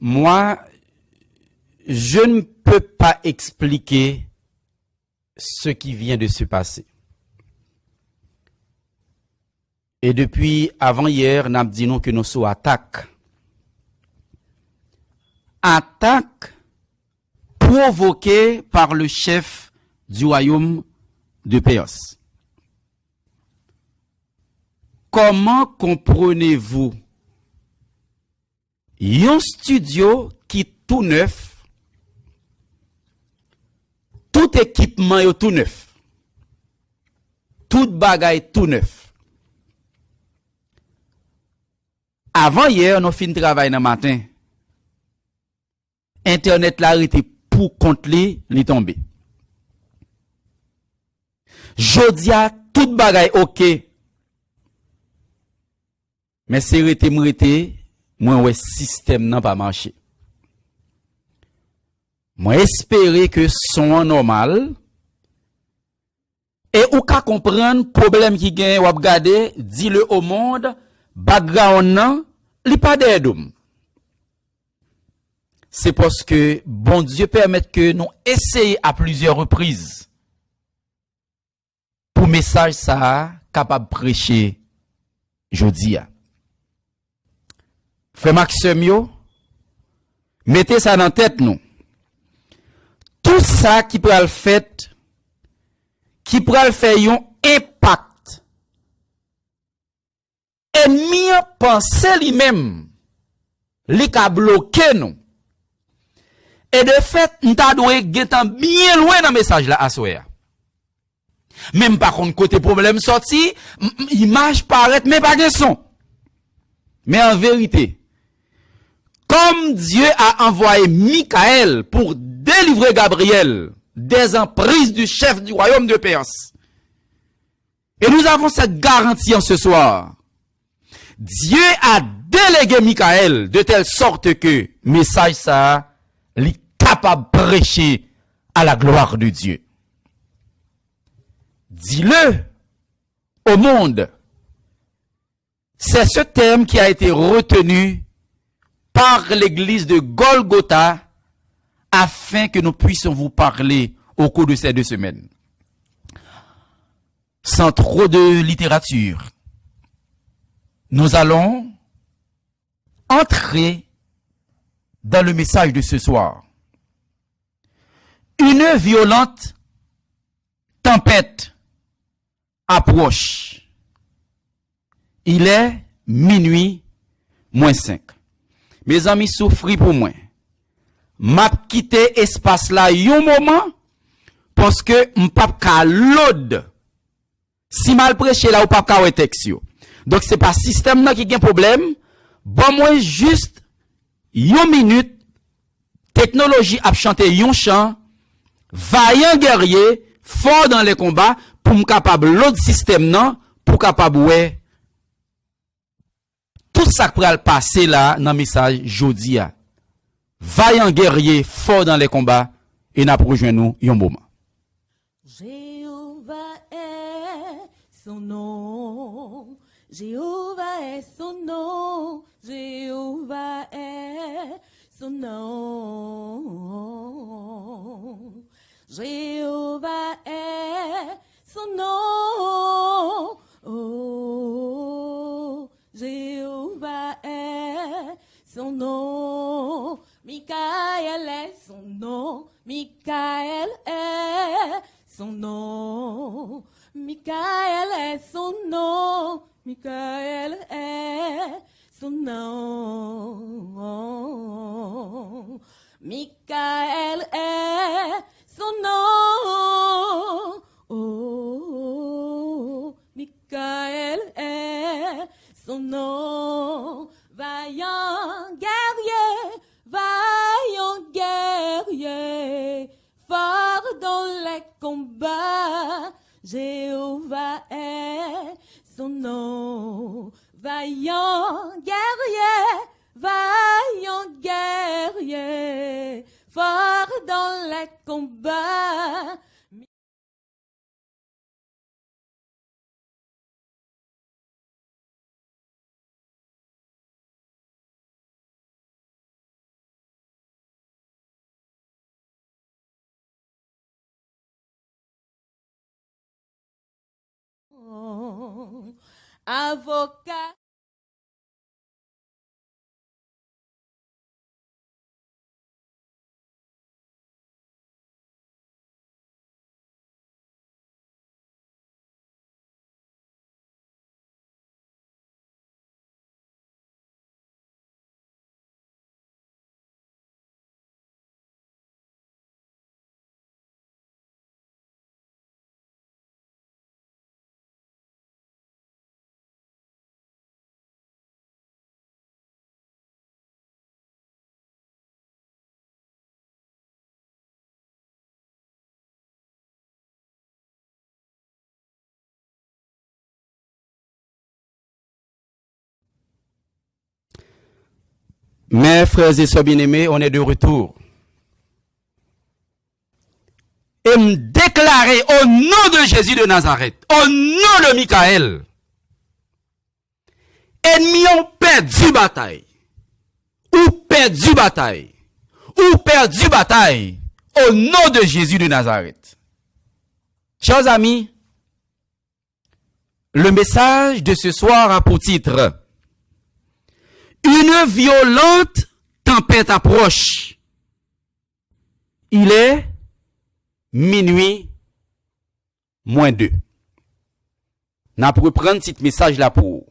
moi, je ne peux pas expliquer ce qui vient de se passer. Et depuis avant-hier, nous avons dit nous que nous sommes attaque. Attaque provoquée par le chef du royaume de Perse. Comment comprenez-vous un studio qui tout neuf, tout équipement est tout neuf, tout bagaille tout neuf. Avant hier, nous fin travail dans matin. Internet là était pour compte li tomber. Jodia tout bagaille OK. Mais c'est rete moi ouais système n'a pas marché. Moi espérer que son normal et ou ka comprendre problème qui gagne ou regarder dit le au monde background nan li pas d'edum. C'est parce que bon Dieu permet que nous essayions à plusieurs reprises pour message ça capable prêcher jodi a. Frère Maxime yo, mettez ça dans tête nous. Tout ça qui pral fait un impact. Ennemi pense lui-même li ka bloqué nous. Et de fait, nous doit getan bien loin dans message là assoya. Même par contre côté problème sorti, image paraît mais pas de son. Mais en vérité, comme Dieu a envoyé Michael pour délivrer Gabriel des emprises du chef du royaume de Perse. Et nous avons cette garantie en ce soir. Dieu a délégué Michael de telle sorte que message ça est capable de prêcher à la gloire de Dieu. Dis-le au monde. C'est ce thème qui a été retenu par l'église de Golgotha afin que nous puissions vous parler au cours de ces 2 semaines. Sans trop de littérature, nous allons entrer dans le message de ce soir. Une violente tempête approche. Il est minuit moins 5. Mes amis souffrent pour moi. M'a quitté espace là un moment parce que m'pap ka load. Si mal prêché là ou pas ka texte yo. Donc c'est pas système là qui gagne problème. Bon moi juste une minute technologie a chanté un chant vaillant guerrier fort dans les combats pour me capable l'autre système non pour capable ouais tout ça qui va passer là dans le message jodi a. Vaillant guerrier fort dans les combats et n'a rejoint nous un moment. Jéhovah est son nom. Jéhovah est son nom. Jéhovah est son nom. Jéhovah est son nom. Oh, Jéhovah est son nom. Michael est son nom. Michael est son nom. Michael est son nom. Michael est son nom. Michael est son nom. Oh, Michael est son nom. Vaillant guerrier, vaillant guerrier, fort dans les combats. Jéhovah est son nom. Vaillant guerrier, vaillant guerrier, fort dans les combats. Avocat. Mes frères et sœurs bien-aimés, on est de retour. Et me déclarer au nom de Jésus de Nazareth, au nom de Michael, ennemis ont perdu bataille, ou perdu bataille, ou perdu bataille, au nom de Jésus de Nazareth. Chers amis, le message de ce soir a pour titre une violente tempête approche. Il est minuit moins 2. N'a pour prendre ce message là pour.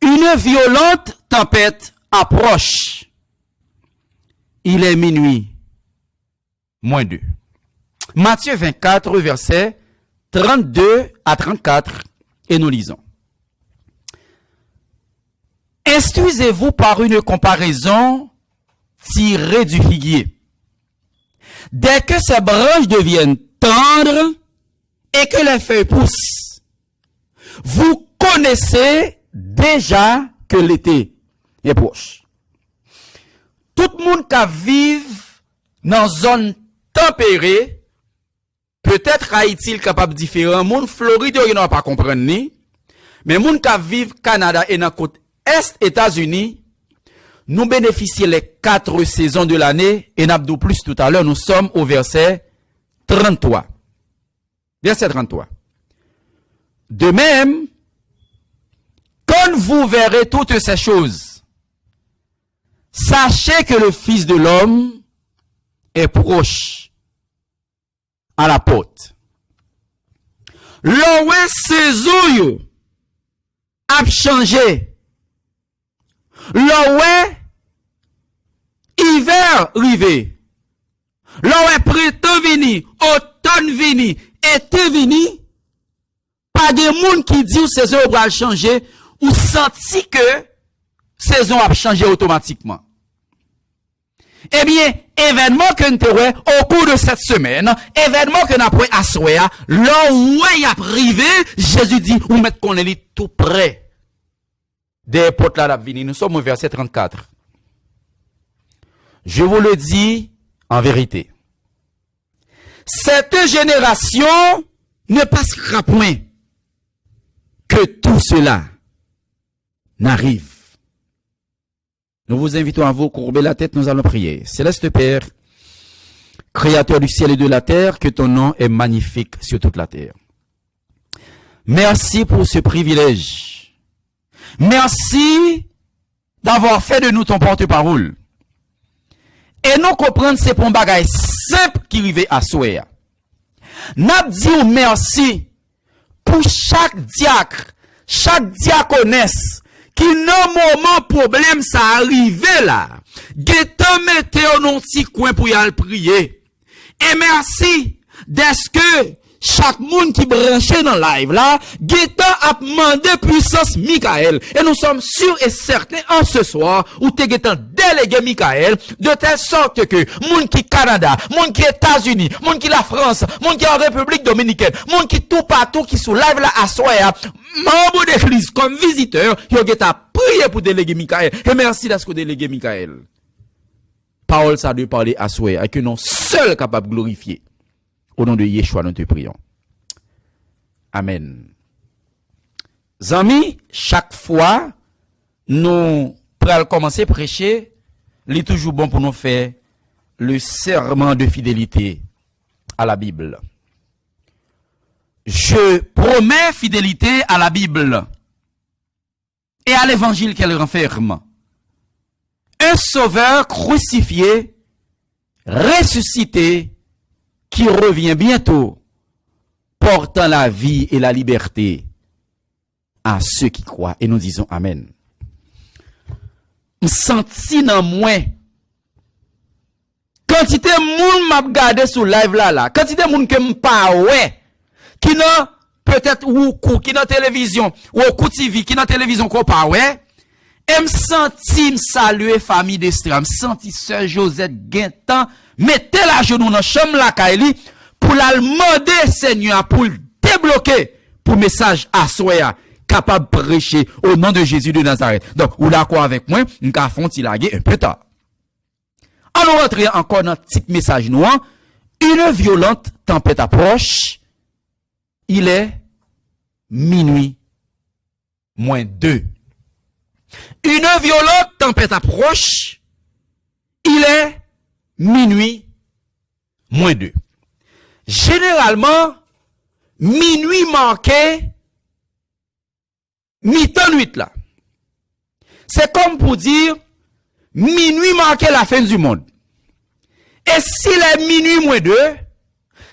Une violente tempête approche. Il est minuit moins 2. Matthieu 24, versets 32 à 34, et nous lisons. Instruisez-vous par une comparaison tirée du figuier. Dès que ses branches deviennent tendres et que les feuilles poussent, vous connaissez déjà que l'été est proche. Tout le monde qui vive dans une zone tempérée, peut-être Haïti capable différent, monde Floride il n'a pas comprendre ni, mais monde qui vivent Canada et dans côte Est États-Unis, nous bénéficions les 4 saisons de l'année, et n'abdou plus tout à l'heure, nous sommes au verset 33. Verset 33. De même, quand vous verrez toutes ces choses, sachez que le Fils de l'homme est proche à la porte. L'oué saison a changé. L'oué hiver rivé. L'oué printemps vini, automne vini, été vini. Pas de monde qui dit que saison va changer ou senti que saison a changé automatiquement. Eh bien, événement que nous avons au cours de cette semaine, événement que nous avons à Soya, là où il a privé, Jésus dit, ou mettre qu'on est tout près des portes là d'avenir. Nous sommes au verset 34. Je vous le dis en vérité. Cette génération ne passera point que tout cela n'arrive. Nous vous invitons à vous courber la tête, nous allons prier. Céleste Père, Créateur du ciel et de la terre, que ton nom est magnifique sur toute la terre. Merci pour ce privilège. Merci d'avoir fait de nous ton porte-parole. Et nous comprendre ces bons bagages simples qui arrivent à souhait. N'a dit merci pour chaque diacre, chaque diaconesse, qui non moment problème ça arrive là. Gétan mettez un petit coin pour y aller prier. Et merci d'est-ce que chaque monde qui branché dans live là, Gétan a demandé puissance Michael. Et nous sommes sûrs et certains en ce soir où t'es Gétan délégué Michael, de telle sorte que monde qui Canada, monde qui États-Unis, monde qui la France, monde qui en République Dominicaine, monde qui tout partout qui sous live là à soir, membre d'église comme visiteur, yo Gétan prier pour déléguer Michael. Et merci d'être délégué Michael. Parole ça de parler à soir, avec un nom seul capable de glorifier. Au nom de Yeshua, nous te prions. Amen. Zami, chaque fois, nous prenons commencer à prêcher, il est toujours bon pour nous faire le serment de fidélité à la Bible. je promets fidélité à la Bible et à l'évangile qu'elle renferme. Un sauveur crucifié, ressuscité, qui revient bientôt, portant la vie et la liberté à ceux qui croient. Et nous disons Amen. M'senti nan mwen. Quantité moun m'a regardé sur live là. Quantité moun que m'pa ouais. Qui nan peut-être ou qui nan télévision ou ou TV qui nan télévision qu'on pas ouais. Et m'senti m'saluer famille d'Estra. M'senti sœur Josette Guintan mettez la genou dans chambre la Kaili pour la demander Seigneur pour débloquer pour message à soya capable de prêcher au nom de Jésus de Nazareth. Donc, ou d'accord avec moi, m'ka font tilaguer un peu tard. Alors, rentrer encore dans petit message noir. Une violente tempête approche. Il est minuit moins 2. Une violente tempête approche. Il est minuit moins 2. Généralement, minuit marqué mi-temps nuit là. C'est comme pour dire minuit marqué la fin du monde. Et s'il est minuit moins 2,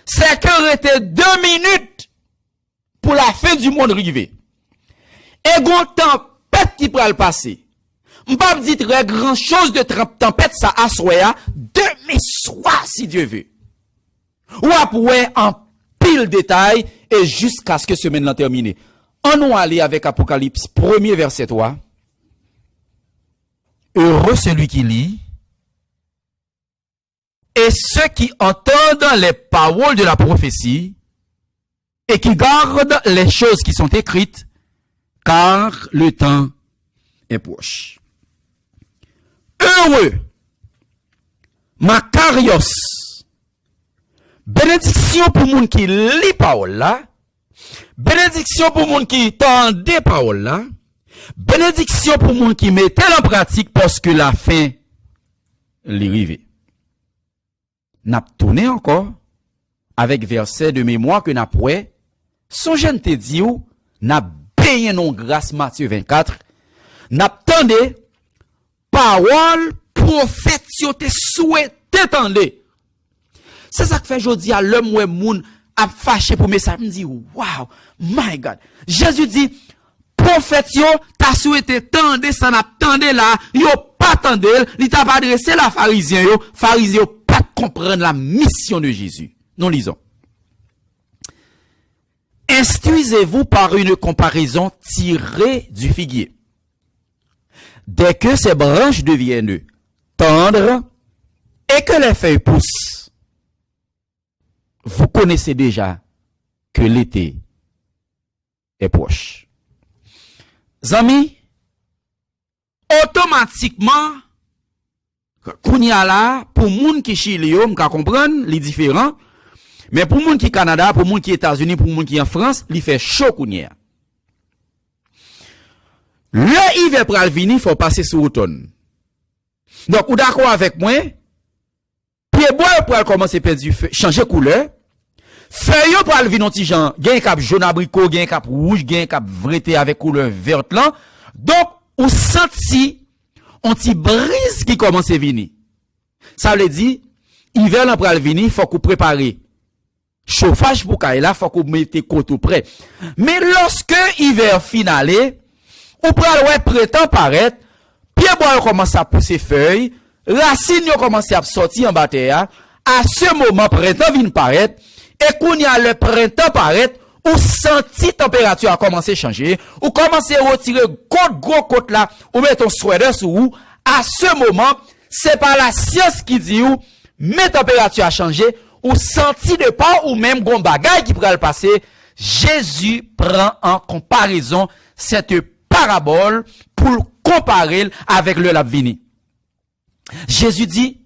c'est qu'il était 2 minutes pour la fin du monde arriver. Et gon tempête qui pourra le passer. M'pa dit très grand chose de tempête ça a soya demain soir si Dieu veut. Ou après en pile détail et jusqu'à ce que semaine là termine. On nous aller avec Apocalypse 1er verset 3. Heureux celui qui lit et ceux qui entendent les paroles de la prophétie et qui gardent les choses qui sont écrites, car le temps est proche. Heureux, Makarios, bénédiction pour moun qui lit parole là, bénédiction pour moun qui tende parole là, bénédiction pour moun qui mette en pratique parce que la fin l'est arrivée. N'a tourné encore avec verset de mémoire que n'a poué, son jeune te dit ou, n'a payé non grâce Matthieu 24, n'a tendé parole prophète te souhaité tendre. C'est ça que fait jodi à l'homme ou moun a fâché pour message me dit wow, my God. Jésus dit prophète yo t'a souhaité tendre ça n'a tendre là, yo pas tendre, il t'a pas adressé la pharisien yo pas comprendre la mission de Jésus. Nous lisons. Instruisez-vous par une comparaison tirée du figuier. Dès que ses branches deviennent tendres et que les feuilles poussent, vous connaissez déjà que l'été est proche. Amis, automatiquement, kounya la, pour moun qui Chili yo, m'ka comprendre, li différent, mais pour moun qui Canada, pour moun qui États-Unis, pour moun qui en France, li fait chaud kounya. Le hiver pral vini, faut passer sur automne. Donc, ou d'accord avec moi, pied bois pral commencer perdre changer couleur. Feuille pral vini ti jan, gen cap jaune abricot, gen cap rouge, gen cap vreté avec couleur verte là. Donc, ou senti on ti brise qui commence à venir. Ça veut dire, hiver là pral vini, faut qu'on prépare chauffage pour kay là, faut qu'on mette koto prêt. Mais lorsque hiver finalé, ou pral ouais printemps paraître, pied bois commence à pousser feuilles, racines commence à sortir en bas terre, à ce moment printemps vient paraître, et qu'on y a le printemps paraître, ou senti température a commencé à changer, ou commencé à retirer gros côte là, ou mettre ton sweater sous ou, à ce moment, c'est pas la science qui dit ou, mais température a changé, ou senti de pas, ou même gon bagay qui pourra le passer, Jésus prend en comparaison cette parabole pour comparer avec le labvini. Jésus dit,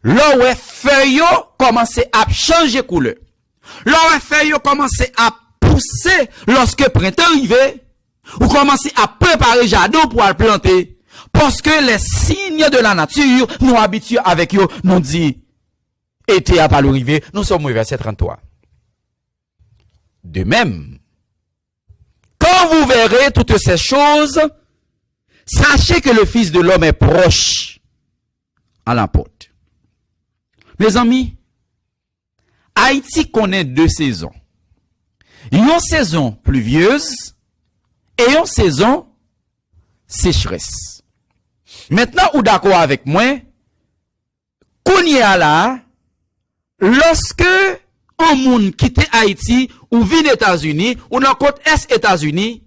là où feuilles commencent à changer couleur, là où feuilles commencent à pousser lorsque printemps arrive, ou commencez à préparer jardin pour le planter, parce que les signes de la nature nous habituent avec eux, nous dit, été à pas l'arrivée, nous sommes au verset 33. De même, quand vous verrez toutes ces choses, sachez que le Fils de l'homme est proche à la porte. Mes amis, Haïti connaît 2 saisons. Une saison pluvieuse et une saison sécheresse. Maintenant, ou d'accord avec moi, qu'on y a là, lorsque un monde quitte Haïti ou vit aux États-Unis ou dans côte est États-Unis,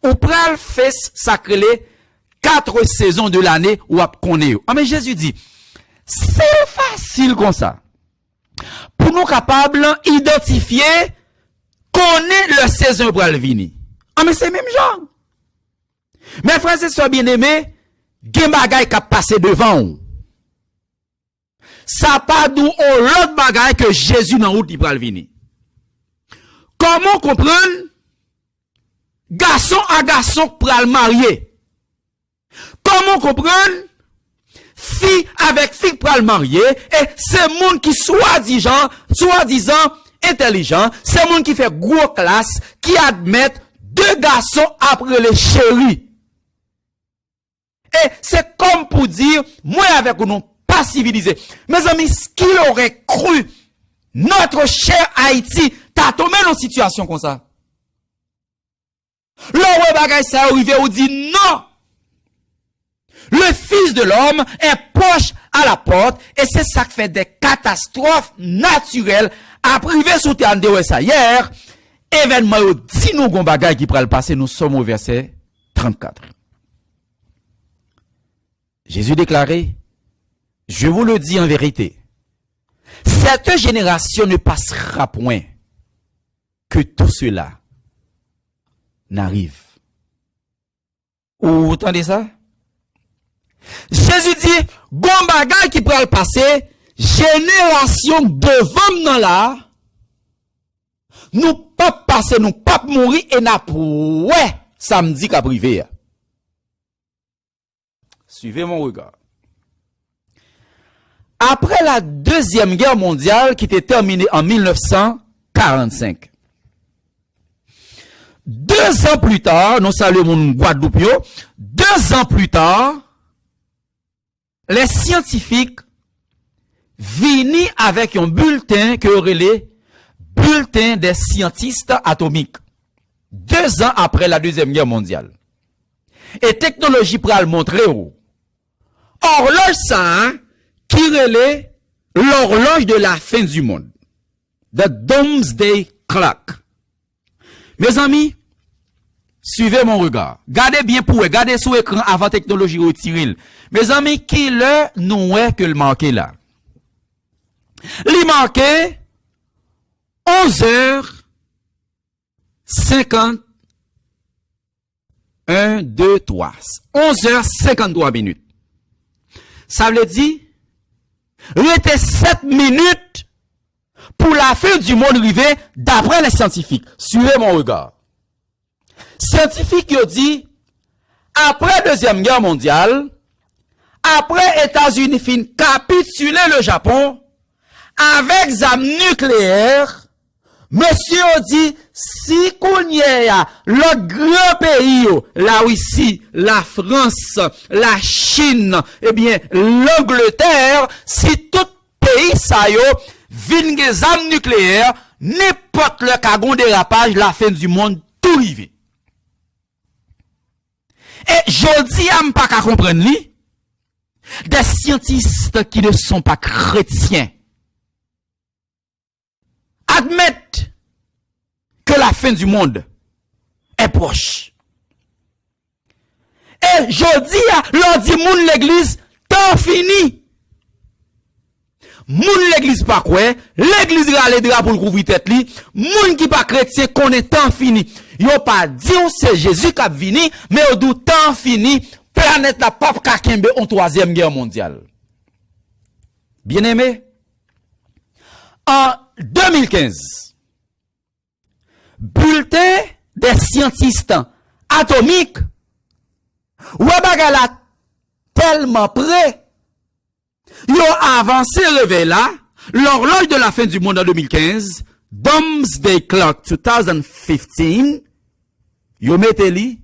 ou pral fait sacré 4 saisons de l'année ou ap connaît. Ah mais Jésus dit, c'est facile comme ça. Pour nous capables identifier connaît le saison pral venir. Ah mais c'est même genre. Mes frères et sœurs bien-aimés, gen bagay qui passé devant ou. Ça pas d'où on l'autre bagay que Jésus dans route il pral venir. Comment comprendre garçon à garçon pral marier? Comment comprendre fille avec fille pral marier et c'est monde qui soi-disant intelligent, c'est monde qui fait gros classe qui admettent 2 garçons après les chéris. Et c'est comme pour dire moi avec nous pas civilisé. Mes amis, ce qu'il aurait cru notre cher Haïti t'a tombé dans une situation comme ça. Le bagay ça arrivé ou dit non. Le Fils de l'homme est proche à la porte et c'est ça qui fait des catastrophes naturelles à priver sous terre de ça hier. Événement yo dit nous gon bagay qui pral passer, nous sommes au verset 34. Jésus déclarait, je vous le dis en vérité, cette génération ne passera point que tout cela n'arrive. Vous entendez ça? Jésus dit, gon bagay qui pral passer, génération devant nous là, nous pas passer, nous pas mourir et n'a ouais, samedi qu'a privé. Suivez mon regard. Après la Deuxième Guerre mondiale qui était terminée en 1945, 2 ans plus tard, nous saluons mon Guadeloupe, 2 ans plus tard, les scientifiques viennent avec un bulletin que relève bulletin des scientistes atomiques. 2 ans après la Deuxième Guerre mondiale. Et technologie pral montrer où. Horloge ça, qui relève l'horloge de la fin du monde. The Doomsday Clock. Mes amis, suivez mon regard. Gardez bien pour regardez sous écran avant technologie retirée. Mes amis, qui le nous est que le manqué là? Il manquait 11h50 1, 2, 3. 11h53 minutes. Ça veut dire, il était 7 minutes pour la fin du monde arrivé d'après les scientifiques. Suivez mon regard. Scientifiques ont dit, après Deuxième Guerre mondiale, après États-Unis fin capituler le Japon, avec armes nucléaires, monsieur a dit, si qu'on y a l'autre grand pays, la Russie, la France, la Chine, eh bien, l'Angleterre, si tout pays ça yo, vin des armes nucléaires, n'importe le cagon dérapage, la fin du monde, tout rive. Et je dis à m'pas qu'à comprendre li, des scientistes qui ne sont pas chrétiens, admettent que la fin du monde est proche. Et je dis à leur dit moun l'église, temps fini. Moun l'église pas quoi, l'église râle pour le couvrir tête li, moun qui pas chrétien connaît temps fini. Yo pas dit c'est Jésus qui a vini, mais au dou temps fini, planète la pape kakembe en 3e guerre mondiale. Bien aimé, en 2015, bulletin des scientistes atomiques, ou bagala tellement près, ils ont avancé levé là, l'horloge de la fin du monde en 2015, Domesday Clock 2015, yo mette li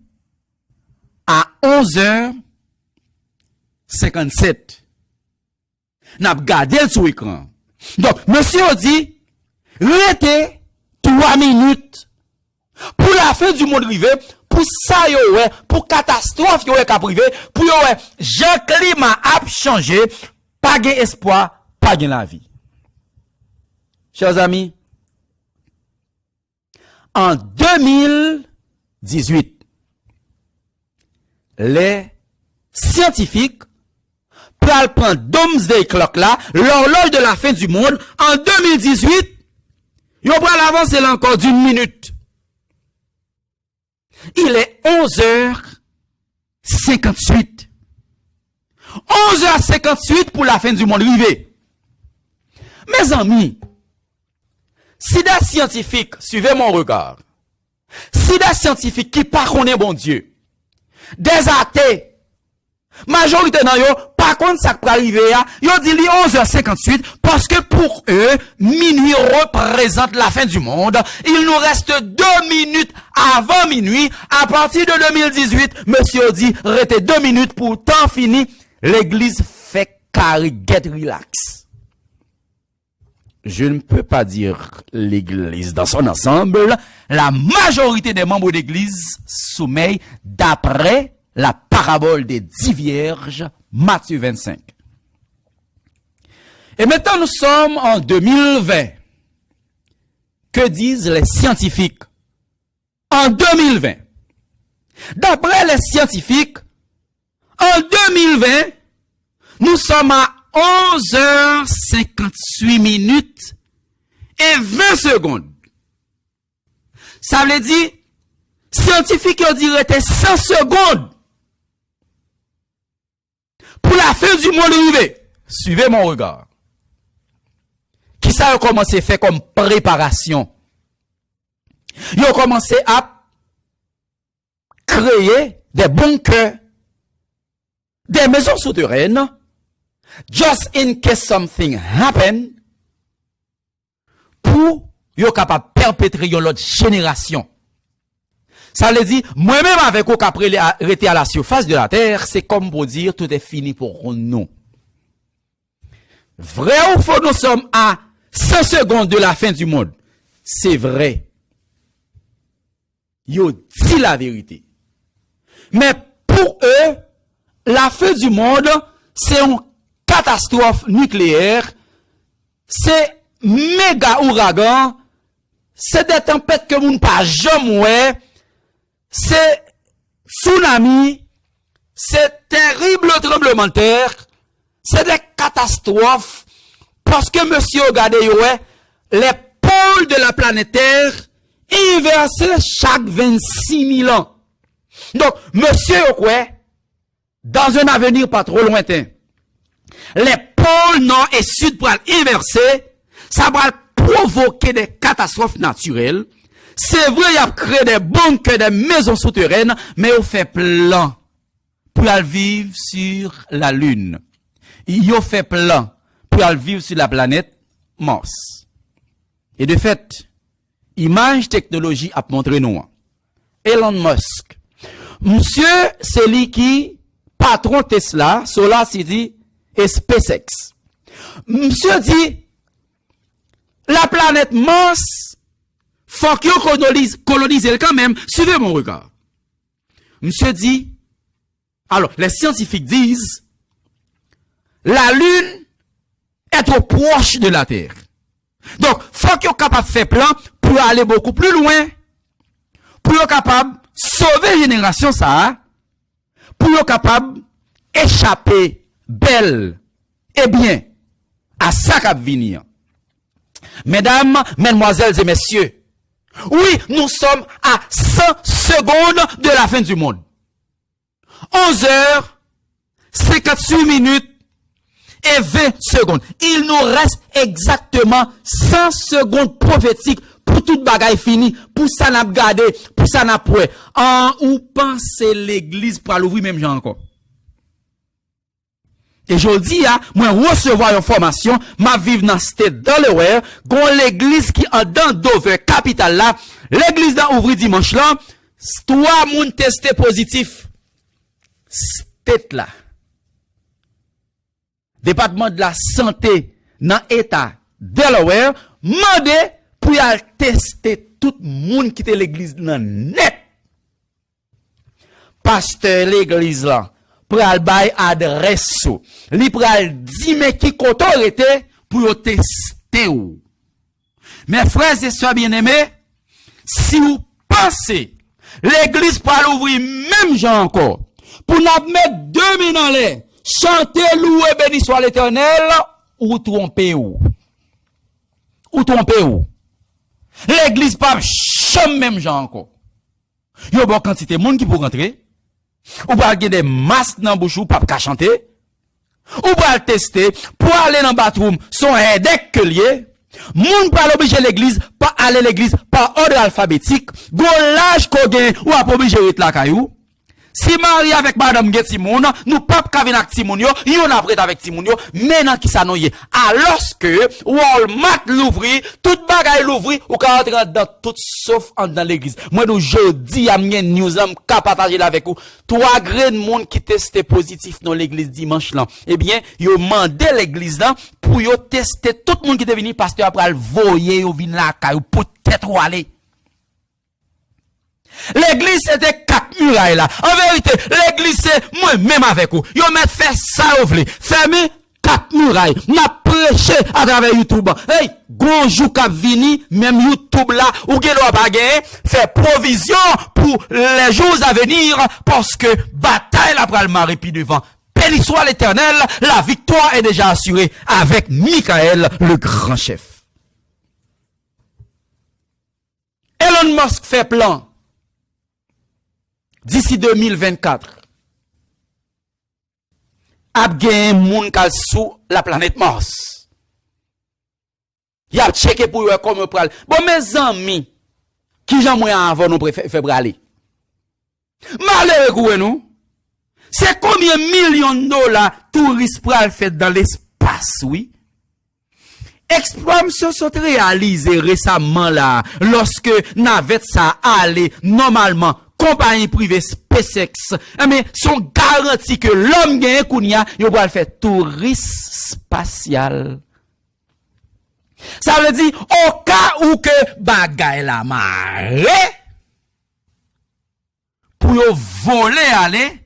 à 11h57. N'a gardé le sous écran. Donc, monsieur dit, restez 3 minutes pour la fin du monde rivé, pour ça yo ouais, pour catastrophe yo ouais ka privé, pour yo ouais, Jean climat a changé, pas gain espoir, pas gain la vie. Chers amis, en 2018, les scientifiques pral prendre Domesday Clock là, l'horloge de la fin du monde, en 2018, yo pral avancer là encore d'une minute. Il est 11h58. 11h58 pour la fin du monde rivé. Mes amis, si des scientifiques, suivez mon regard, si des scientifiques qui pas connaissent bon Dieu, des athées, majorité dans yo, par contre, ça peut arriver, yo dit li 11h58, parce que pour eux, minuit représente la fin du monde. Il nous reste 2 minutes avant minuit. À partir de 2018, monsieur dit, restez 2 minutes pour temps fini. L'église fait carré, get relax. Je ne peux pas dire l'église dans son ensemble. La majorité des membres d'église sommeillent d'après la parabole des 10 vierges, Matthieu 25. Et maintenant, nous sommes en 2020. Que disent les scientifiques? En 2020. D'après les scientifiques, en 2020, nous sommes à 11h58 minutes et 20 secondes. Ça veut dire, scientifiques ont dit rester 100 secondes pour la fin du monde arrivé. Suivez mon regard. Qui ça a commencé à faire comme préparation? Ils ont commencé à créer des bunkers, des maisons souterraines, just in case something happen, pour yo capable perpétrer l'autre génération. Ça veut dire, moi-même avec vous qu'après arrêter à la surface de la terre, c'est comme pour dire tout est fini pour nous. Vrai ou faux, nous sommes à 100 secondes de la fin du monde. C'est vrai. Yo dit la vérité. Mais pour eux, la fin du monde, c'est une catastrophe nucléaire, c'est méga ouragan, c'est des tempêtes que nous ne pas jamais, c'est tsunami, c'est terrible tremblement de terre, c'est des catastrophes, parce que monsieur regardez, les pôles de la planète Terre inversent chaque 26 000 ans. Donc, monsieur, dans un avenir pas trop lointain, les pôles nord et sud pour inverser, ça va provoquer des catastrophes naturelles. C'est vrai, il y a créé des bunkers, des maisons souterraines, mais on fait plan pour aller vivre sur la Lune. Il a fait plan pour aller vivre sur la planète Mars. Et de fait, image technologie a montré nous. Elon Musk. Monsieur, c'est lui qui, patron Tesla, Solar City et SpaceX. Monsieur dit, la planète Mars, faut qu'on colonise quand même. Suivez mon regard. Monsieur dit, alors, les scientifiques disent, la Lune est trop proche de la Terre. Donc, faut qu'on capable de faire plan pour aller beaucoup plus loin, pour être capable de sauver la génération ça, pour être capable d'échapper belle et bien à ça qui va venir. Mesdames, mesdemoiselles et messieurs, oui, nous sommes à 100 secondes de la fin du monde. 11h58 minutes et 20 secondes. Il nous reste exactement 100 secondes prophétiques pour toute bagaille finie, pour ça n'a gardé, pour ça n'a pas. En ou pensez l'église pour l'ouvrir même gens encore. Et je dis, moi recevoir une formation, ma vivre dans state Delaware, gon l'église qui en dans Dover, capitale là, l'église dans ouvri dimanche là, 3 moun testé positif. State là. Département de la santé dans état Delaware, mandé pour y aller tester tout moun qui était l'église là net. Pasteur l'église là, pour al bay adresse ou. Li pral di mais qui autorité pour tester ou. Mes frères et sœurs bien-aimés, si vous pensez l'église pour ouvrir même gens encore, pour nous mettre 2 mains dans l'air, chanter, louer, béni soit l'Éternel, ou tromper ou. Ou tromper ou. L'église pas cham même gens encore. Yo bon quantité de monde qui pour rentrer. Ou pas gagner des masques dans bouche ou pas qu'à chanter. Ou pas tester pour aller dans bathroom son headache que lié. Moun pas l'obliger l'église, pas aller l'église par ordre alphabétique. Gon l'âge qu'on gagne ou pas obligé être la caillou. Si Marie avec madame get Simon, nous pas kavin avec Simon yo, yon après avec Simon yo, maintenant qui ça noye. Alors que Walmart l'ouvri, toute bagaille l'ouvri, ou ka rentrer dans tout sauf dans l'église. Moi nous jeudi a mien news am ka partager avec vous. 3 grains de monde qui testé positif dans l'église dimanche là. Eh bien, yo mandé l'église là pour yo tester tout le monde qui était venu pasteur après le voyer yo vinn la caillou peut-être ou aller. L'église c'était 4 murailles là. En vérité, l'église c'est moi-même avec vous. Yo met fait ça ou vle. Fermez 4 murailles. N'a prêché à travers YouTube. Hey, gonjou k'ap vini, même YouTube là, ou gen doit pas gagner, fait provision pour les jours à venir, parce que bataille la pral maré pi devant. Béni soit l'Éternel, la victoire est déjà assurée avec Michael, le grand chef. Elon Musk fait plan. D'ici 2024, ap gen moun kal sous la planète Mars. Y a checké pour yo comme pral. Bon mes amis, qui j'en moyen avant nous fait braler. Malheureux nous. C'est combien millions de dollars touristes pral fait dans l'espace, oui? Exploit se sont réalisés récemment là, lorsque navette ça allait normalement compagnie privée SpaceX, mais sont garantis que l'homme gagne kounya, yo va faire tourisme spatial. Ça veut dire, au cas où que bagay la marée, pour yo voler aller,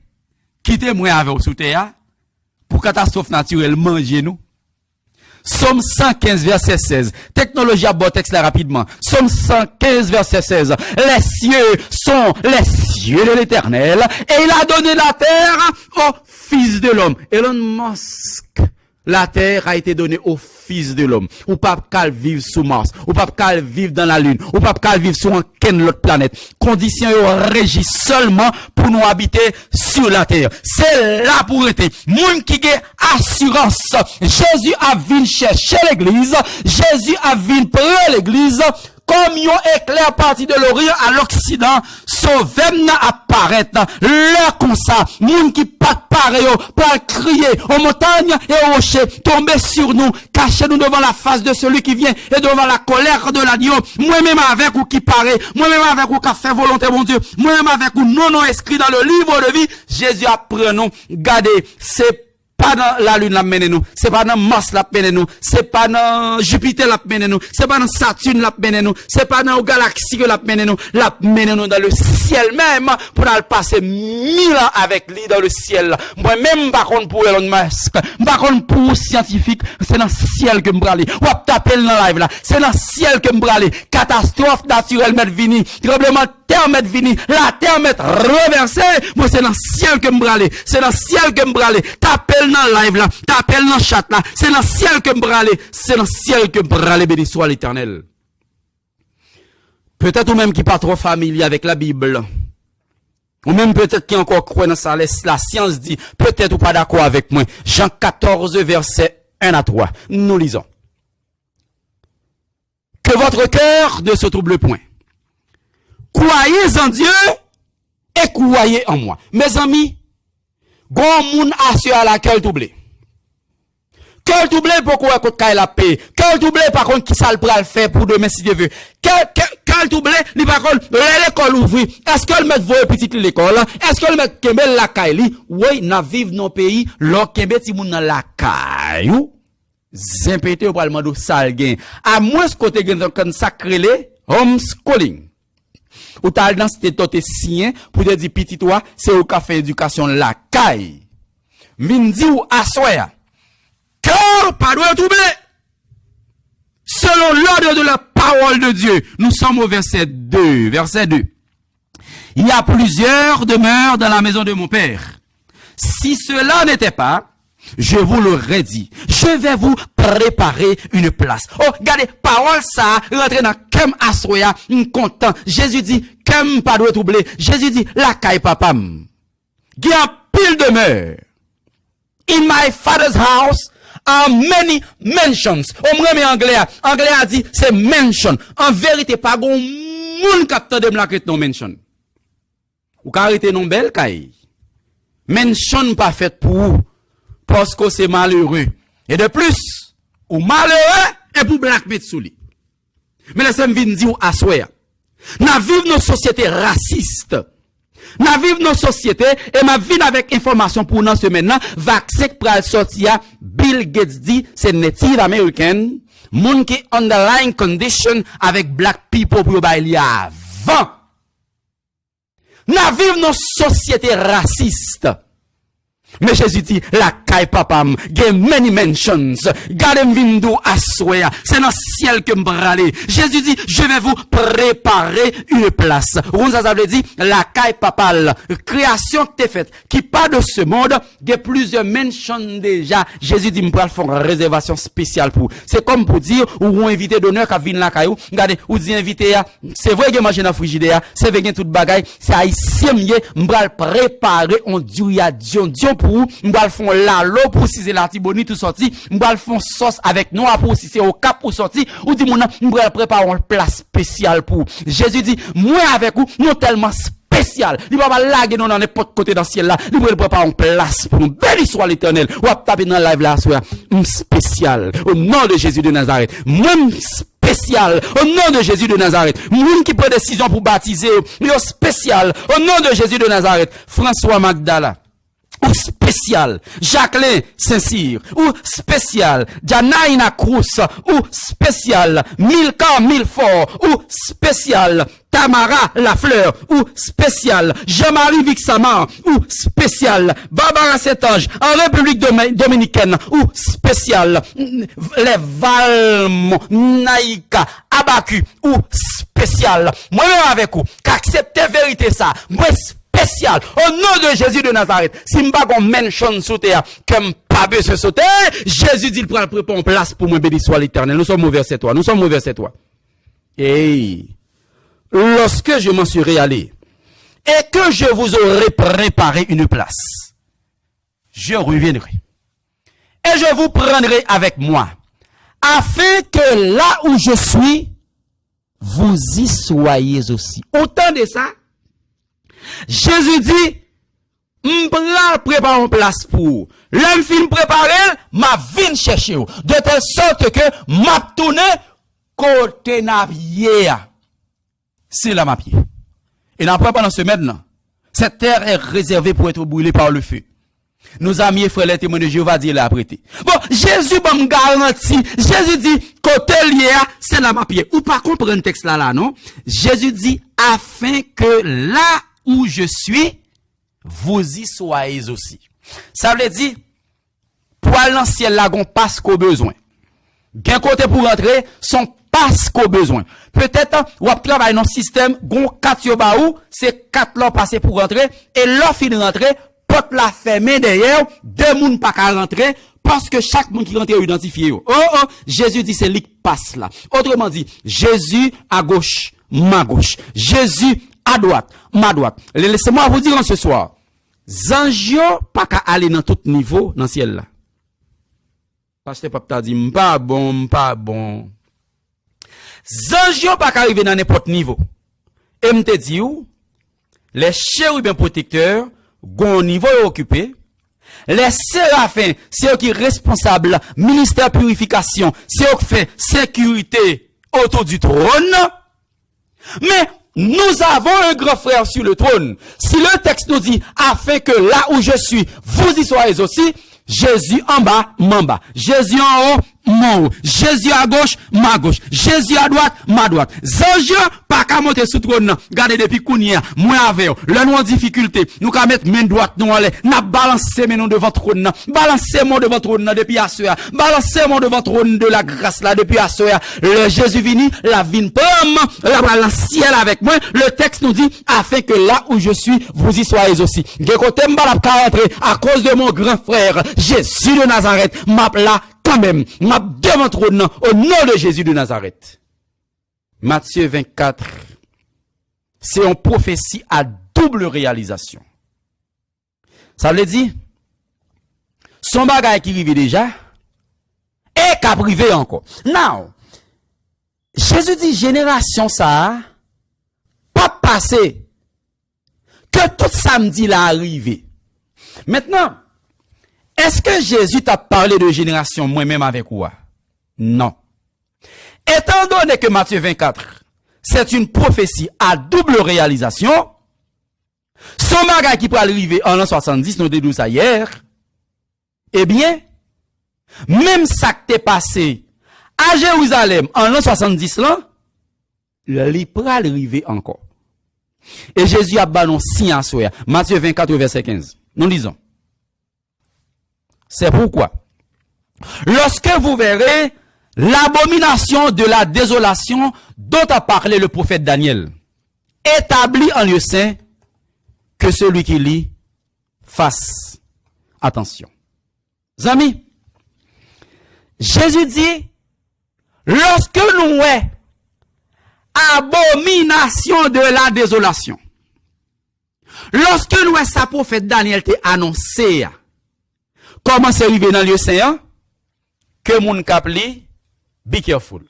quitter moi avec sous terre, pour catastrophe naturelle manger nous. Somme 115 verset 16. Technologie à Botex là rapidement. Somme 115 verset 16. Les cieux sont les cieux de l'Éternel et il a donné la terre au Fils de l'homme. Elon Musk. La terre a été donnée au Fils de l'homme. Ou pas qu'à vivre sous Mars. Ou pas qu'à vivre dans la Lune. Ou pas qu'à vivre sur aucune autre planète. Conditions régissent seulement pour nous habiter sur la terre. C'est là pour être. Moun qui a assurance. Jésus a venu chercher l'église. Jésus a venu prendre l'église. Comme yon éclair parti de l'Orient à l'Occident, sauvem n'a apparaître, l'heure comme ça, moun qui pas pareil, pour crier aux montagnes et aux rochers, tomber sur nous, cacher nous devant la face de celui qui vient et devant la colère de l'agneau, moi-même avec vous qui paraît, moi-même avec vous qui a fait volonté, mon Dieu, moi-même avec vous non inscrit dans le livre de vie, Jésus apprend nous, gardez, c'est pas dans la Lune la mène nous, c'est pas dans Mars la mène nous, c'est pas dans Jupiter la mène nous, c'est pas dans Saturne la mène nous, c'est pas dans la galaxie que la mène nous dans le ciel même pour aller passer 1000 ans avec lui dans le ciel. Moi même par contre pour Elon Musk, par contre pour scientifique, c'est dans le ciel que me braler. Ou t'appelle dans live là, c'est dans le ciel que me braler. Catastrophe naturelle met vini, tremblement de terre met vini, la terre met reversée. Moi c'est dans le ciel que me braler, c'est dans le ciel que me braler. T'appelles dans live là, t'appelles dans chat là, c'est dans le ciel que me braler, c'est dans le ciel que me braler, béni soit l'Éternel. Peut-être ou même qui pas trop familier avec la Bible. Ou même peut-être qui encore croit dans ça, la science dit, peut-être ou pas d'accord avec moi. Jean 14, verset 1 à 3. Nous lisons. Que votre cœur ne se trouble point. Croyez en Dieu et croyez en moi. Mes amis, gon moun assure à laquelle troublé. Cœur doublé pourquoi contre Kay la paix. Cœur doublé par contre qui ça le pral faire pour demain si Dieu veut. Cœur doublé, li par contre l'école ouvri. Est-ce que le mettre voyer petite l'école? Est-ce que le mettre kembel la Kay li? Oui, n'a vivre dans pays, l'on kembel ti moun dans la Kay. Zimpété ou pral mando sal gen. À moins côté gen comme sacré homeschooling. Ou t'as dans cette tote sien pour te dire petit toi, c'est au café éducation la Kay. Vin di ou assoya. Cœur pas doit troubler. Selon l'ordre de la parole de Dieu. Nous sommes au verset 2. Verset 2. Il y a plusieurs demeures dans la maison de mon Père. Si cela n'était pas, je vous l'aurais dit. Je vais vous préparer une place. Oh, regardez, parole ça, rentrez dans Kem Assoya, content. Jésus dit, Kem pas doit troubler. Jésus dit, la caille papam. Il y a pile demeure. In my father's house are many mansions. On me remet anglais. Anglais a dit, c'est mansion. En vérité, pas gon moun capteur de m'la non mansion. Ou karité non belle caille. Mansion pas fait pour vous. Parce que c'est malheureux. Et de plus, ou malheureux, et pour black mettre sous lui. Mais laissez-moi venir dire à soi. N'a vivre nos sociétés racistes. N'a vivre nos sociétés, et ma vie avec information pour nous semaine là, vaccin pral sortir, Bill Gates dit, c'est native américain, moun qui underlying condition avec black people pour bailler avant. N'a vivre nos sociétés racistes. Mais Jésus dit, la caille papam, gen many mansions, gardem vindo assoya, c'est dans le ciel que m'brale. Jésus dit, je vais vous préparer une place. Ou ça veut dire, la caille papal, création que t'es faite, qui pas de ce monde, gen plusieurs mansions déjà. Jésus dit, m'pral faire une réservation spéciale pour. C'est comme pour dire, ou invité d'honneur qui vient la caillou, regardez, ou dit invité, c'est vrai que manger dans frigidaire, c'est vrai que tout bagaille, c'est haïtien, m'pral préparer, on dit, Dieu pour m'bal font lalo pour si c'est la tiboni tout sorti m'bal font sauce avec noix pour si c'est au cap pour sorti ou dit mon m'bal préparer une place spéciale pour Jésus dit moi avec vous non tellement spécial il va pas laguer non dans n'importe côté dans le ciel là il va préparer une place pour nous béni soit l'Éternel ou taper dans live là soir spécial au nom de Jésus de Nazareth moi spécial au nom de Jésus de Nazareth moun qui prend décision pour baptiser yo spécial au nom de Jésus de Nazareth François Magdala ou spécial, Jacqueline Saint-Cyr, ou spécial, Janaïna Cruz, ou spécial, Milka Milfort, ou spécial, Tamara Lafleur, ou spécial, Jean-Marie Vixamar, ou spécial, Barbara Saint-Ange, en République Dominicaine, ou spécial, les Valmont, Naïka, Abacu, ou spécial, moi-même avec vous, qu'acceptez vérité ça, moi spécial, au nom de Jésus de Nazareth, si m'pa gon mention sous terre, comme pas besoin sauter, Jésus dit, il prend une place pour moi, béni soit l'Éternel. Nous sommes au verset 3, Et, lorsque je m'en serai allé, et que je vous aurai préparé une place, je reviendrai, et je vous prendrai avec moi, afin que là où je suis, vous y soyez aussi. Autant de ça, Jésus dit, m'pral prépare une place pour. L'homme fin préparer, m'a vinn chercher. De telle sorte que m'a tourné côté na pied. C'est là ma pied. Et n'a pas pendant ce maintenant. Cette terre est réservée pour être brûlée par le feu. Nos amis et frères les témoins de Jéhovah disent l'a prêté. Bon, Jésus va me garantir. Jésus dit, côté lié, c'est là ma pied. Ou pas comprendre le texte là, non? Jésus dit, afin que là où je suis, vous y soyez aussi. Ça veut dire, pour aller dans le ciel là, on passe qu'au besoin. D'un côté pour rentrer, son passe qu'au besoin. Peut-être, ou travailler dans le système, gon 4 yobaou, c'est 4 là passer pour rentrer, et là, fin de rentrer, porte la fermée derrière, 2 moun pas qu'à rentrer, parce que chaque monde qui rentre est identifié. Oh, Jésus dit, c'est lui qui passe là. Autrement dit, Jésus à gauche, ma gauche. Jésus à droite, ma droite. Laissez-moi vous dire ce soir, Zanjio pas qu'à aller dans tout niveau dans le ciel là. Pasteur Papa dit, pas bon. Zanjio pas qu'à arriver dans n'importe niveau. Et m'te dit, les chérubins protecteurs, gon niveau occupé, les séraphins, c'est eux qui sont responsables, ministère purification, c'est eux qui fait sécurité autour du trône. Mais nous avons un grand frère sur le trône. Si le texte nous dit, afin que là où je suis, vous y soyez aussi, Jésus en bas, m'en bas. Jésus en haut, mon haut. Jésus à gauche, ma gauche. Jésus à droite, ma droite. Zange, pas qu'à monter sous trône. Gardez depuis Kounia, moi avec eux. Là, nous en difficulté. Nous qu'à mettre main droite, nous en l'air. N'a balancé mes noms devant trône. Balancez mon devant trône depuis à soya. Balancez mon devant trône de la grâce là depuis à soya. Le Jésus vini, la vine pomme, la balance ciel avec moi. Le texte nous dit, afin que là où je suis, vous y soyez aussi. Gécoté m'balap ka entrer à cause de mon grand frère, Jésus de Nazareth, m'a là quand même, m'a devant trône au nom de Jésus de Nazareth. Matthieu 24, c'est une prophétie à double réalisation. Ça veut dire, son bagage qui arrive déjà, et qu'a privé encore. Now, Jésus dit, génération ça, pas passé, que tout samedi là arrivé. Maintenant, est-ce que Jésus t'a parlé de génération moi-même avec quoi? Non. Étant donné que Matthieu 24, c'est une prophétie à double réalisation, son bagage qui peut arriver en l'an 70, nous dédouons ça hier, eh bien, même ça qui t'est passé à Jérusalem en l'an 70 là, il peut arriver encore. Et Jésus a balancé un signe à Matthieu 24 verset 15. Nous lisons. C'est pourquoi, lorsque vous verrez l'abomination de la désolation dont a parlé le prophète Daniel, établi en lieu saint, que celui qui lit fasse attention. Amis, Jésus dit, lorsque nous voyons abomination de la désolation, lorsque nous voyons sa prophète Daniel t'a annoncé, comment c'est arrivé dans le lieu saint, que mon capli, be careful.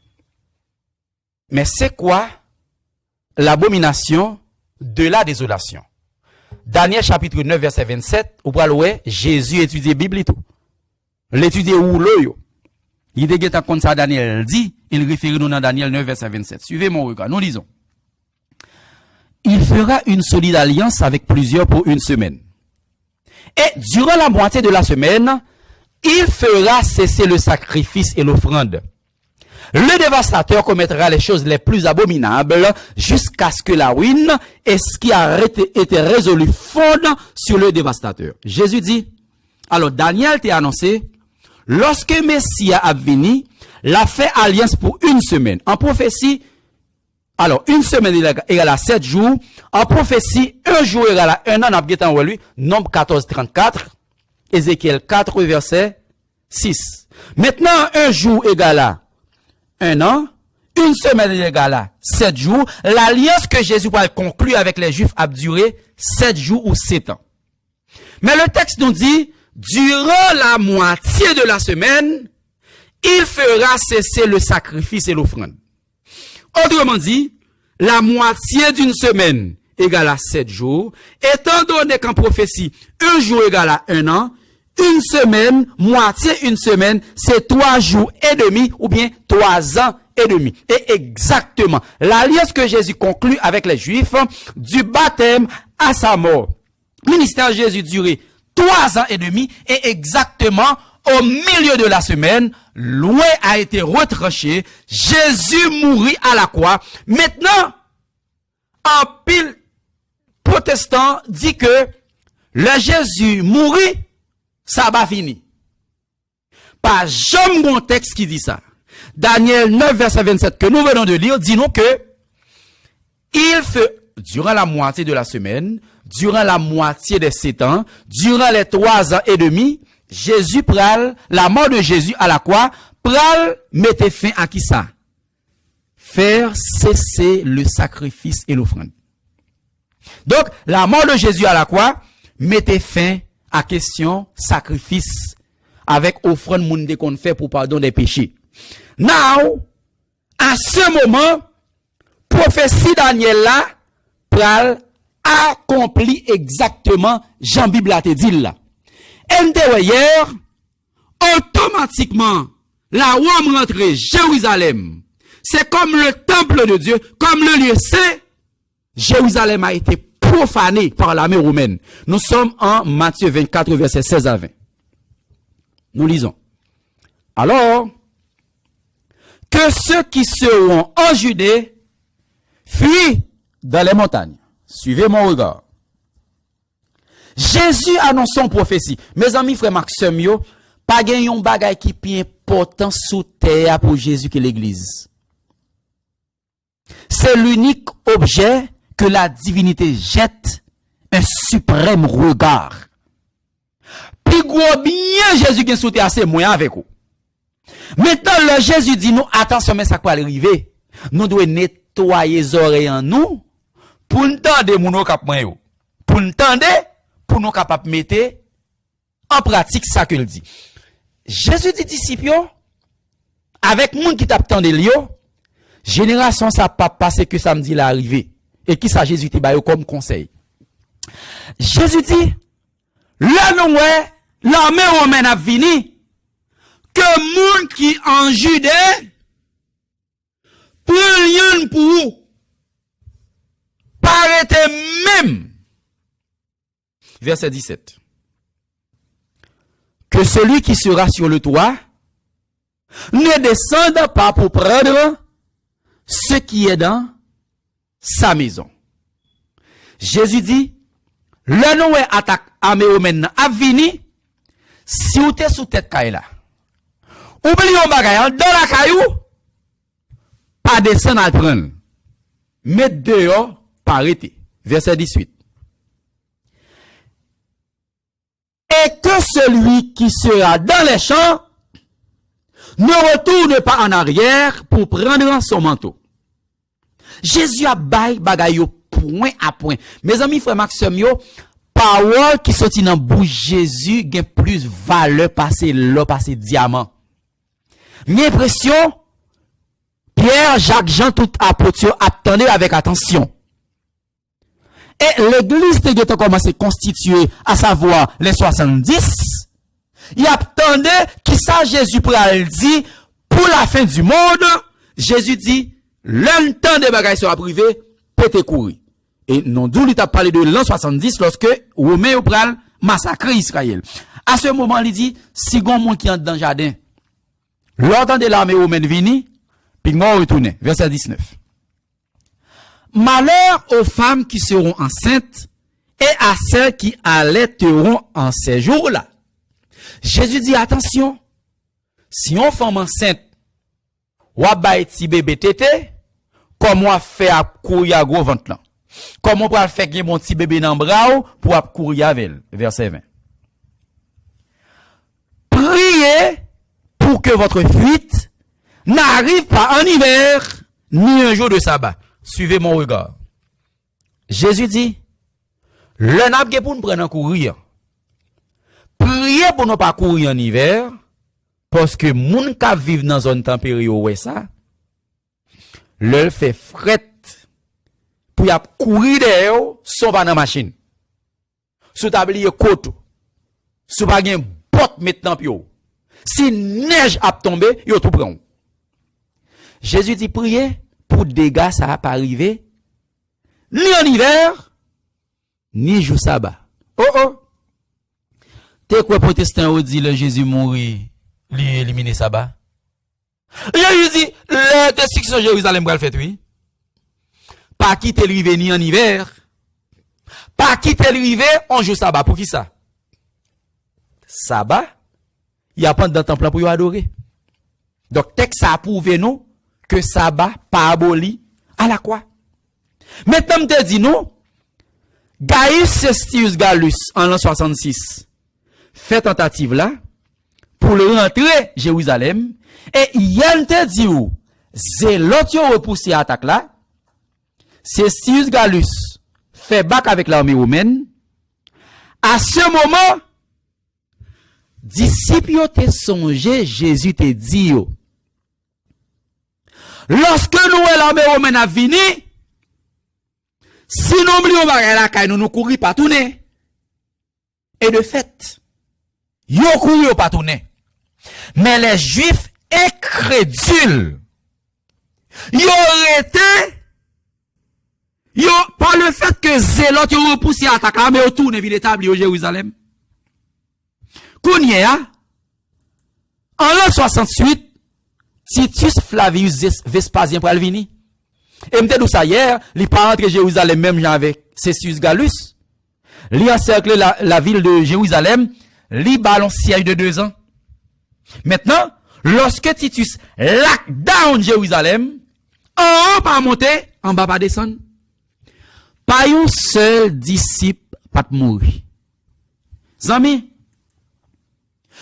Mais c'est quoi l'abomination de la désolation? Daniel chapitre 9 verset 27, ou pral ouais, Jésus étudie Bible et tout. L'étudier où l'oyo. Il est comme ça Daniel dit, il réfère nous dans Daniel 9 verset 27. Suivez mon regard, nous lisons. Il fera une solide alliance avec plusieurs pour une semaine. Et durant la moitié de la semaine, il fera cesser le sacrifice et l'offrande. Le dévastateur commettra les choses les plus abominables jusqu'à ce que la ruine et ce qui a été résolu fondent sur le dévastateur. Jésus dit, alors Daniel t'a annoncé, lorsque Messie a venu, l'a fait alliance pour une semaine. En prophétie, alors une semaine égale à 7 jours. En prophétie, un jour égale à un an. N'a pas en lui. Nombre 14, 34. Ézéchiel 4, verset 6. Maintenant, un jour égale à un an. Une semaine égale à 7 jours. L'alliance que Jésus va conclure avec les Juifs a duré 7 jours ou 7 ans. Mais le texte nous dit, durant la moitié de la semaine, il fera cesser le sacrifice et l'offrande. Autrement dit, la moitié d'une semaine égale à 7 jours, étant donné qu'en prophétie, un jour égale à un an, une semaine, moitié une semaine, c'est 3 jours et demi, ou bien 3 ans et demi. Et exactement, l'alliance que Jésus conclut avec les Juifs, du baptême à sa mort. Ministère Jésus duré 3 ans et demi, et exactement, au milieu de la semaine, loin a été retranché, Jésus mourit à la croix. Maintenant, un pile protestant dit que le Jésus mourit, ça va finir. Pas jamais un texte qui dit ça. Daniel 9, verset 27, que nous venons de lire, dit nous que il fait, durant la moitié de la semaine, durant la moitié des 7 ans, durant les 3 ans et demi, Jésus pral, la mort de Jésus à la croix, pral mettait fin à qui ça? Faire cesser le sacrifice et l'offrande. Donc, la mort de Jésus à la croix mettait fin à question sacrifice avec offrande monde qu'on fait pour pardon des péchés. Now, à ce moment, prophétie Daniel là, pral accompli exactement Jean Bible a te dit là. hier, automatiquement, la Rome rentrait Jérusalem. C'est comme le temple de Dieu, comme le lieu saint. Jérusalem a été profané par l'armée romaine. Nous sommes en Matthieu 24, versets 16 à 20. Nous lisons. Alors, que ceux qui seront en Judée fuient dans les montagnes. Suivez mon regard. Jésus annonce son prophétie. Mes amis, frères Maxime, yo, pas gen yon bagay qui pi important sous terre pour Jésus que l'église. C'est l'unique objet que la divinité jette un suprême regard. Puis gros bien Jésus qui sous terre c'est moyen avec vous. Maintenant le Jésus dit nous attention mais ça peut arriver. Nous devons nettoyer les oreilles en nous pour entendre moun k'ap mwen yo. Pour entendre pour nous capable mettre en pratique ça que il dit. Jésus dit disciples avec moun qui t'attendait li yo, génération ça pas passer que samedi l'arrivée. Et qui ça Jésus te baille comme conseil. Jésus dit là nous l'armée romaine a venu que moun qui en Judée pour rien pour paraître même. Verset 17. Que celui qui sera sur le toit ne descende pas pour prendre ce qui est dans sa maison. Jésus dit, le nom est attaque armée romaine a vini, si ou t'es sous tête caille là. Oublions bagay, dans la caillou, pas descendre à prendre. Mettre dehors, pas arrêter. Verset 18. Et que celui qui sera dans les champs ne retourne pas en arrière pour prendre son manteau. Jésus a bail bagay yo point à point. Mes amis frères Maxime yo, parole qui sorti dans bouche Jésus gain plus valeur passer l'eau passer diamant. Mes impression Pierre, Jacques, Jean tout apôtres attendaient avec attention. Et l'église de commencé à constituer, à savoir les 70, il attendait qui ça Jésus pral dit pour la fin du monde. Jésus dit, l'un temps de bagailles sera privé, peut courir. Et non d'où il t'a parlé de l'an 70 lorsque Romain pral massacre Israël. À ce moment, il dit, si gon monde qui entre dans le jardin, l'ordre de l'armée romaine vini, puis moi retourner. Verset 19. Malheur aux femmes qui seront enceintes et à celles qui allaiteront en ces jours-là. Jésus dit attention, si on femme enceinte, ou a ti bébé tété, comme on fait à courir à gros ventre là. Comment on peut faire que mon petit bébé dans bras pour courir avec elle. Verset 20. Priez pour que votre fuite n'arrive pas en hiver, ni un jour de sabbat. Suivez mon regard. Jésus dit, le n'a pour nous prendre en courir. Priez pour ne pas courir en hiver, parce que moun ka vive dans zone tempérée ouais ça, le fait fret pour y a courir derrière, son pas dans machine. Sous tablier côte, sous pas gen botte maintenant pio. Si neige a tombé, yo tout prend. Jésus dit priez pour dégâts ça va pas arriver ni en hiver ni jour sabbat. Oh. T'es quoi protestant ou dit le Jésus mourit, li éliminer sabbat? Jésus dit la destruction de Jérusalem va le faire oui. Pas quitter l'hiver ni en hiver. Pas quitter l'hiver en jour sabbat. Pour qui ça? Sabbat, il y a pas dans le temple pour y adorer. Donc texte ça a prouvé nous que sabbat pas aboli à la quoi. Maintenant te dit nous Gaius Cestius Gallus en l'an 66 fait tentative là pour le rentrer Jérusalem et il te dit où zélote yo repoussé attaque là. Cestius Gallus fait bac avec l'armée romaine. À ce moment disciples te songé Jésus te dit yo. Lorsque nous l'armée romaine a venu, si nous oublions bagay la kay nous courir pas tourner. Et de fait, Yo couru yo pas tourné. Mais les juifs incrédules, yo arrêté, yo, par le fait que zélote yo repoussé attaque, mais yo tourne ville établi au Jérusalem. Kounye a, en l'an 68, Titus Flavius Vespasien pral vini. Et m'te dou ça hier, li pas rentré Jérusalem même jan avec Cessius Gallus. Li encercle la ville de Jérusalem, li ballon siège de 2 ans. Maintenant, lorsque Titus lock down Jérusalem, en haut pas monter, en bas pas descendre. Pas un seul disciple pas mourir. Zami,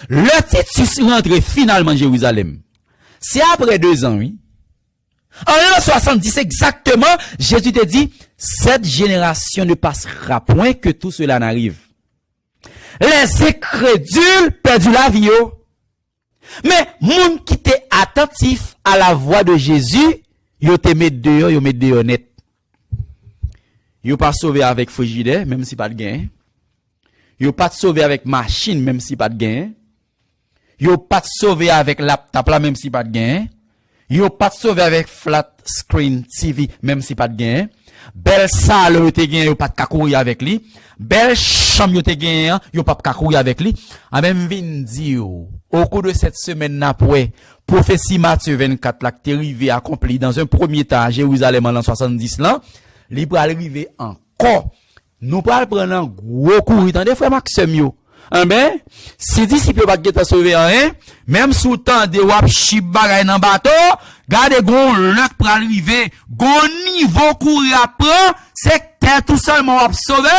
le Titus rentre finalement Jérusalem. C'est après 2 ans, oui. En l'an 70 exactement, Jésus te dit, cette génération ne passera point que tout cela n'arrive. Les incrédules perdent la vie. Mais, moun qui était attentif à la voix de Jésus, yo te met dehors, yo met dehors net. Yo pas sauvé avec frigidaire, même si pas de gain. Yo pas sauvé avec machine, même si pas de gain. Yo pas sauvé avec laptop là, même si pas de gain. Yo pas sauvé avec flat screen TV, même si pas de gain. Belle salle yo te gain, yo pas de courir avec lui. Belle chambre yo te gain, yo pas de courir avec lui. En même vin di yo, au cours de cette semaine n'après, prophétie Matthieu 24 là qui est arrivé accompli dans un premier temps à Jérusalem en l'an 70 là, li pral arriver encore. Nous pral prendre un gros courir dans des frères Maxime yo. Ben, si disciple pas geta sauvé rien, même sous temps de wap chip bagay nan bateau, gade gon lek pral arriver, gon niveau courir après, c'est que tout seulement wap sauvé,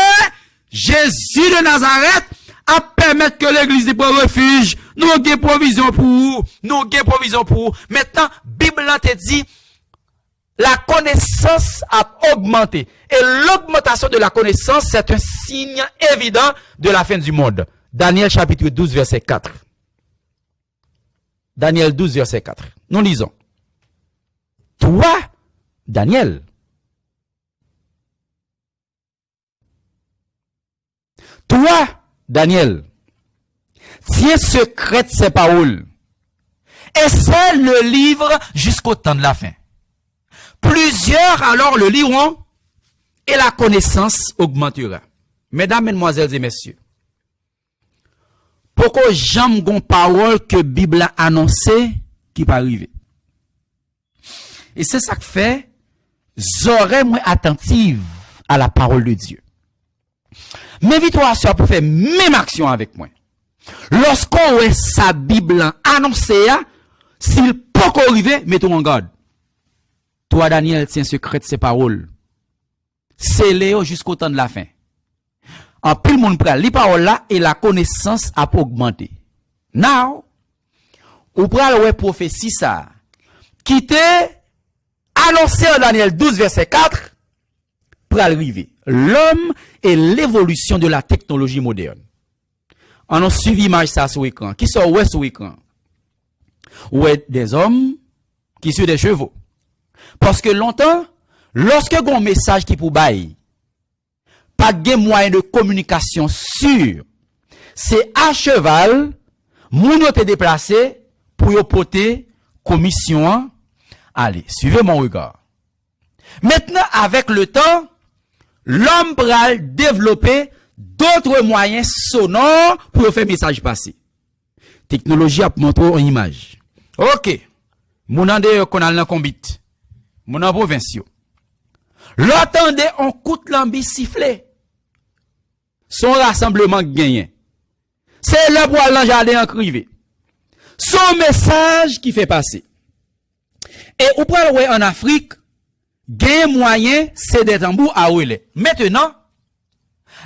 Jésus de Nazareth a permettre que l'église de refuge, nous avons provision pour vous, nous avons provision pour vous. Maintenant, Bible te dit, la connaissance a augmenté. Et l'augmentation de la connaissance, c'est un signe évident de la fin du monde. Daniel chapitre 12, verset 4. Daniel 12, verset 4. Nous lisons. Toi, Daniel, tiens secrète ces paroles et scelle le livre jusqu'au temps de la fin. Plusieurs alors le liront et la connaissance augmentera. Mesdames, mesdemoiselles et messieurs, pourquoi j'aime gon parole que Bible a annoncé qui va arriver? Et c'est ça que fait, j'aurais moins attentive à la parole de Dieu. M'invite-toi à soi pour faire même action avec moi. Lorsqu'on voit sa Bible annoncée, s'il peut arriver, mettons en garde. Toi, Daniel, tiens secret de ces paroles. C'est Léo jusqu'au temps de la fin. En plus, le monde prend les paroles là et la connaissance a augmenté. Now, ou pral ouais prophétie ça, qui était annoncé en Daniel 12, verset 4, pral arriver. L'homme et l'évolution de la technologie moderne. On a suivi image ça sur l'écran. Qui sont ouais sur l'écran? Ouais des hommes qui sont des chevaux. Parce que longtemps, lorsque un message qui pour bail, pas de moyen de communication sûr, c'est à cheval, moun yo te déplacé pour yo porter commission. Allez, suivez mon regard. Maintenant, avec le temps, l'homme pral développer d'autres moyens sonores pour faire message passer. Technologie a montré une image. OK. Moun ande qu'on a nan combit. Moun en province yo. L'entendez on coûte lambi siffler. Son rassemblement gagné. C'est le poil dans jardin en crivé. Son message qui fait passer. Et ou pral ouais en Afrique, gain moyen c'est des tambours à ouélé. Maintenant,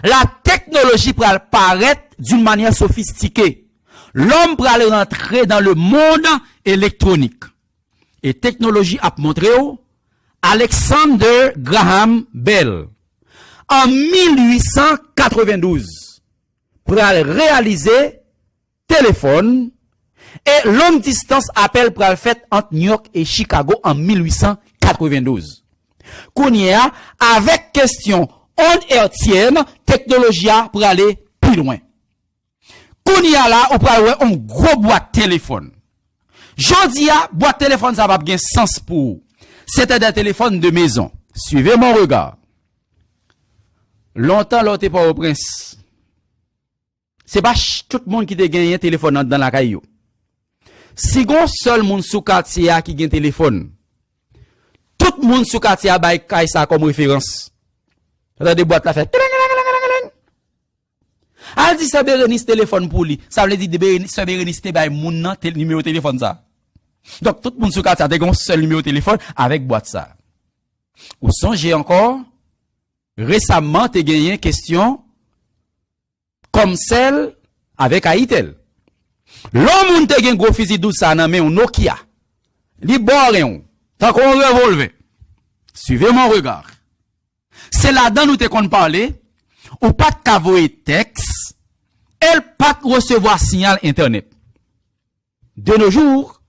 la technologie pral paraître d'une manière sophistiquée. L'homme pral rentrer dans le monde électronique. Et technologie a montré Alexander Graham Bell en 1892 pral réaliser téléphone et longue distance appel pral fait entre New York et Chicago en 1892. Kounia avec question onde hertzienne technologie pour aller plus loin. Kounia là, ou pral un gros boîte téléphone. Jodi a, boîte téléphone, ça va bien sens pour. C'était des téléphones de maison. Suivez mon regard. Longtemps, l'autre pas au prince. C'est pas tout le monde qui te gagne un téléphone dans la caillou. Si gon seul moun sou quartier qui gagne téléphone, tout le monde sou quartier a bay kay ça comme référence. Dans des boîtes la fait. Al dit ça Bérénice téléphone pour lui. Ça veut dire ça Bérénice te bay moun nan numéro téléphone ça. Donc tout le monde sou quartier a un seul numéro téléphone avec boîte ça. Ou songez encore récemment te gagné une question comme celle avec Aitel. L'homme te gen gros fusil 12 ça nan men un Nokia. Li boré tant qu'on revolver. Suivez mon regard. C'est là-dedans nous te kon parler ou pas de cavoyer texte, elle pas recevoir signal internet. De nos jours,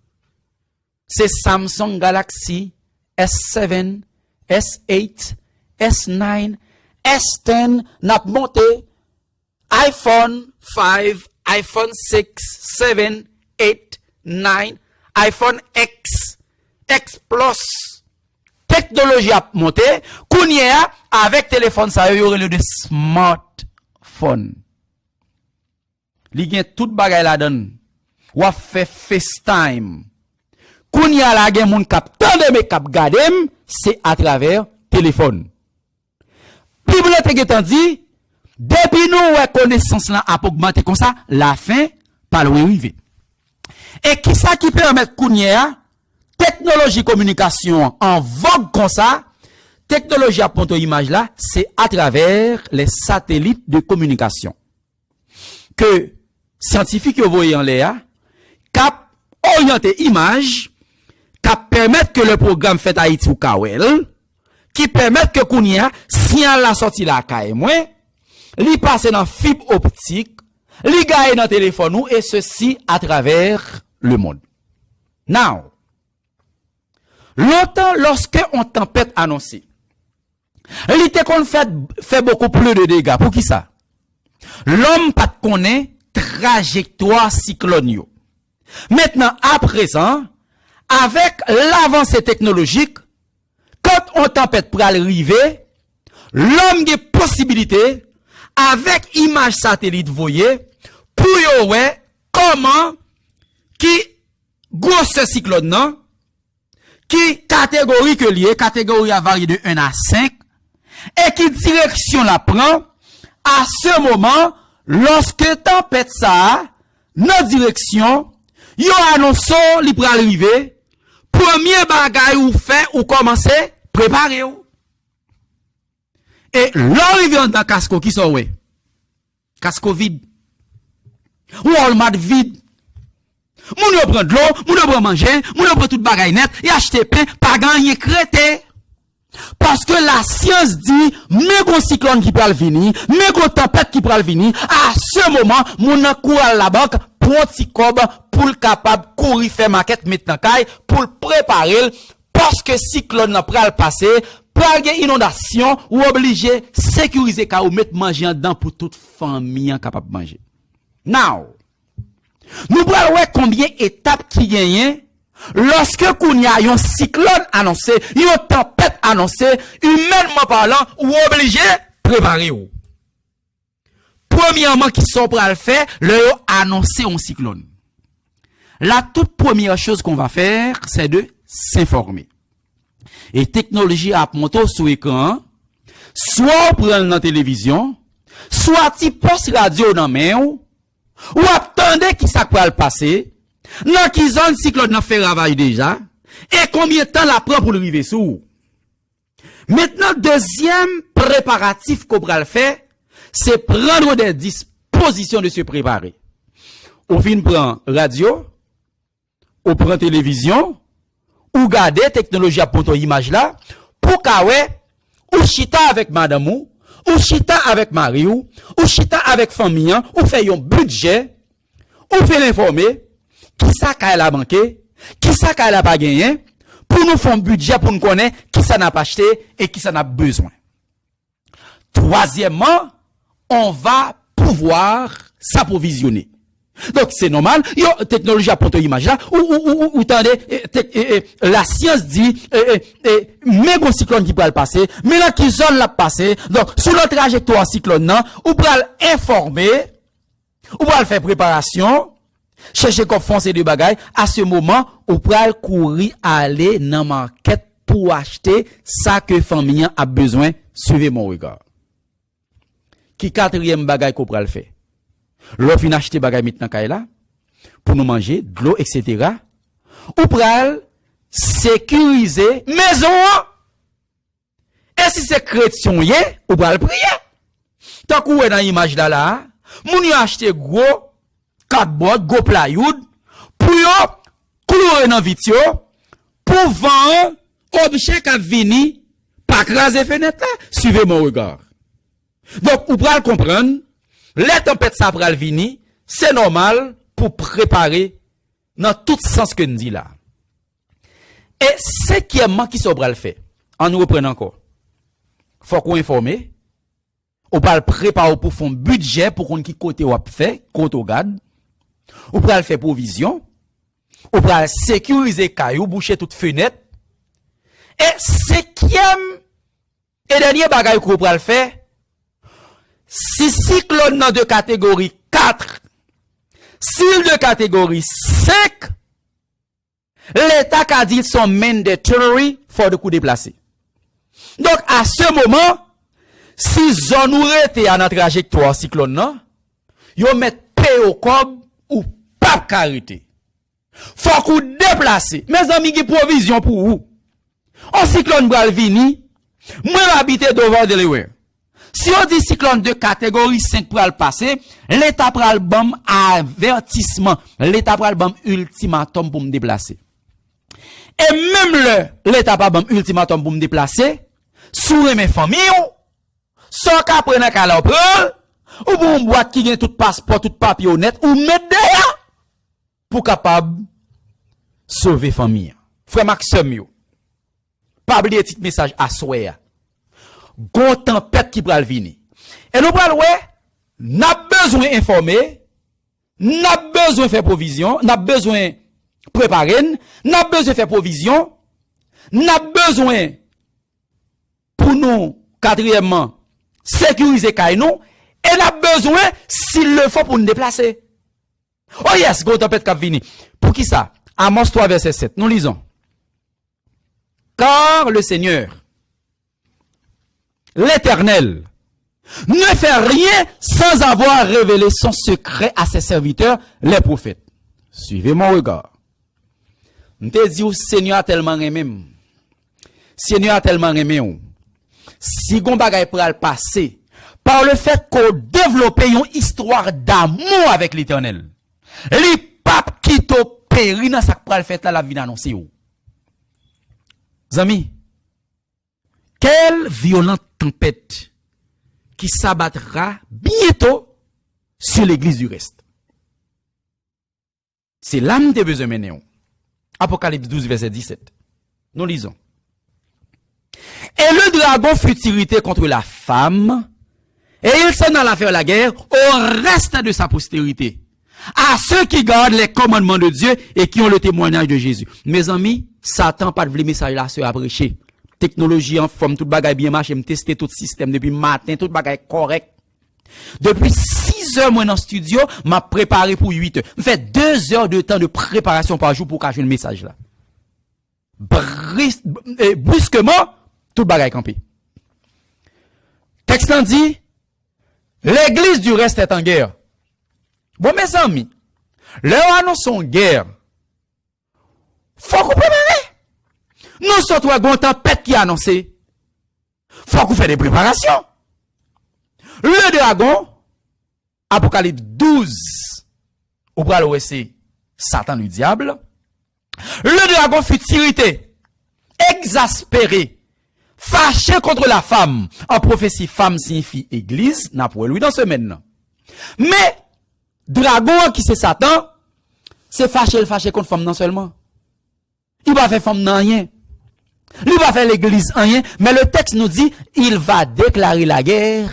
c'est Samsung Galaxy S7, S8, S9, S10 n'a monté iPhone 5, iPhone 6, 7, 8, 9, iPhone X, X Plus. Technologie a monté, kounya avec téléphone ça y aurait le de smartphone. Li gen tout bagay la donne. Ou a fait FaceTime. Kounya la gen moun kap tande me kap gadem, c'est à travers téléphone. Bible te getan dit, depuis nous connaissance là a augmenté comme ça, la fin pas le arriver. Et qui ça qui permet kounya technologie communication en vogue comme ça, technologie à ponto image là, c'est à travers les satellites de communication. Que scientifiques voyez en l'air, cap orienter image, cap permettre que le programme fait Haïti ou Kawel, qui permettent que kounya, si on la sorti la kaye moins, li passe dans fibre optique, li gagne dans téléphone ou, et ceci à travers le monde. Now, longtemps, lorsque on tempête annoncée, l'été qu'on fait beaucoup plus de dégâts. Pour qui ça? L'homme pas connaît trajectoire cyclone. Maintenant, à présent, avec l'avancée technologique, quand on tempête pour arriver, l'homme a possibilité, avec image satellite, voyez, pour y ouais, comment, qui, grosse cyclone, non? Qui catégorie que lié, catégorie a varié de 1 à 5, et qui direction la prend, à ce moment, lorsque tempête ça, notre direction, yo annonce li pour arriver, premier bagay ou fait, ou commencer, préparer ou. Et l'arrivée dans casco qui sont ouais? Casco vide. Ou Walmart vide. Moun yo prend de l'eau, moun yo prend manger, moun yo prend tout bagay net, et acheter pain, pas gagner crété. Parce que la science dit, mais gon cyclone qui pral venir, mais gon tempête qui pral venir, à ce moment, moun nan cour à la banque, pour ti kob, pour le capable, courir faire maquette maintenant kay, pour le préparer, parce que cyclone nan pral passer, pral gen inondation, ou obligé, sécuriser ka ou mettre manger en dedans pour toute famille capable manger. Now, nous pral ouais combien étapes qui gagnent, lorsque kounya yon cyclone annoncé, yon tempête annoncé, humainement parlant, ou obligé, préparer ou. Premièrement, qui sont pour le faire, le annoncer un cyclone. La toute première chose qu'on va faire, c'est de s'informer. Et technologie a monté sur écran, soit prendre dans la télévision, soit ti poste radio dans main ou attendez qui ça va le passer, dans qui zone cyclone n'a fait ravage déjà, et combien de temps la prend pour le arriver sous. Maintenant, deuxième préparatif qu'on va le faire, c'est prendre des dispositions de se préparer. Ou fin prend radio, ou prend télévision, ou garder technologie à ponto image là, pour kawé, ou chita avec madame ou chita avec mari ou chita avec famille, ou fait un budget, ou fait l'informer, qui ça qu'elle a manqué, qui ça qu'elle a pas gagné, pour nous faire un budget pour nous connaître qui ça n'a pas acheté et qui ça n'a besoin. Troisièmement, on va pouvoir s'approvisionner. Donc, c'est normal. Yo, technologie apprend une image là. Ou la science dit, mais bon cyclone qui peut le passer, mais là qui zone l'a passé. Donc, sur la trajectoire cyclone, non, ou pour informer, ou pour faire préparation, chercher comme foncer de bagaille. À ce moment, ou pour courir aller dans market pour acheter ça que famille a besoin. Suivez mon regard. Qui quatrième bagaille qu'on pourra le faire? L'on fin acheter bagay maintenant là pour nous manger, de l'eau, etc. Ou pral sécuriser maison. Et si c'est chrétien, ou pral prier. Tant qu'on est dans l'image là, moun yo acheter gros cardboard, gros plywood, pour yo clouer dans vitio, pour vendre objet qui vini, pas craser fenêtre là. Suivez mon regard. Donc, ou pral comprendre, les tempêtes ça pral vini, c'est normal pour préparer dans tout sens que nous dit là. Et cinquièmement, qui s'obra le fait, en nous reprenant encore, faut qu'on informe, ou pral préparer pour faire un budget pour qu'on qui côté ou fait, côté ou garde, ou pral faire provision, ou pral sécuriser caillou, boucher toute fenêtre. Et cinquième et dernier bagage qu'on pral faire, si cyclone de catégorie 4, s'il de catégorie 5, l'État a dit sont mandatory for de coup déplacé. Donc, à ce moment, si zone ou rete à notre trajectoire cyclone, non, yo met paye au cob ou pas carité. Faut qu'on déplace. Mes amis, qui provision pour vous. En cyclone bral vini, moi habite devant Delaware. Si on dit cyclone de catégorie 5 pour le passer, l'État pral bam avertissement, l'État pral bam ultimatum pour me déplacer. Et même l'État pas bam ultimatum pour me déplacer, sous mes familles, sans qu'à prendre qu'à la prendre, ou pour une boîte qui gagne tout passeport, tout papier honnête, ou mettre derrière, pour capable sauver famille. Frère Maxime yo, pas oublier petit message à souhait. Gon tempête qui pral vini. Et nous pral ouais, n'a besoin informer, n'a besoin faire provision, n'a besoin préparer, n'a besoin faire provision, n'a besoin pour nous quatrièmement sécuriser kay nous et n'a besoin s'il le faut pour nous déplacer. Oh yes, gon tempête qui vini. Pour qui ça? Amos 3 verset 7. Nous lisons. Car le Seigneur l'Éternel ne fait rien sans avoir révélé son secret à ses serviteurs, les prophètes. Suivez mon regard. M'te dit ou Seigneur a tellement aimé. Seigneur a tellement aimé. Si gon bagay pral passer par le fait qu'on développe une histoire d'amour avec l'Éternel. Les papes qui te péri dans sa pral fait là la vie annoncée ou. Amis, quelle violente tempête qui s'abattra bientôt sur l'église du reste. C'est l'âme de besoin mener. Apocalypse 12 verset 17. Nous lisons. Et le dragon fut irrité contre la femme, et il s'en alla faire la guerre au reste de sa postérité, à ceux qui gardent les commandements de Dieu et qui ont le témoignage de Jésus. Mes amis, Satan pas de vle message là se apprêcher. Technologie en forme, tout bagay bien marché, me tester tout système depuis matin, tout bagay correct. Depuis 6 heures, moi, dans le studio, m'a préparé pour 8 heures. Me fait 2 heures de temps de préparation par jour pour cacher le message là. Brusquement, tout bagay campé. Texte dit, l'église du reste est en guerre. Bon, mes amis, leur annonce en guerre. Faut qu'on prépare. Non seulement une tempête qui a annoncé. Faut qu'on fasse des préparations. Le dragon, Apocalypse 12, au bras c'est Satan le diable. Le dragon fut irrité, exaspéré, fâché contre la femme. En prophétie, femme signifie église, n'a pour lui dans ce maintenant. Mais, dragon qui c'est Satan, c'est fâché contre femme non seulement. Il va faire femme non rien. Il va faire l'église rien, mais le texte nous dit, il va déclarer la guerre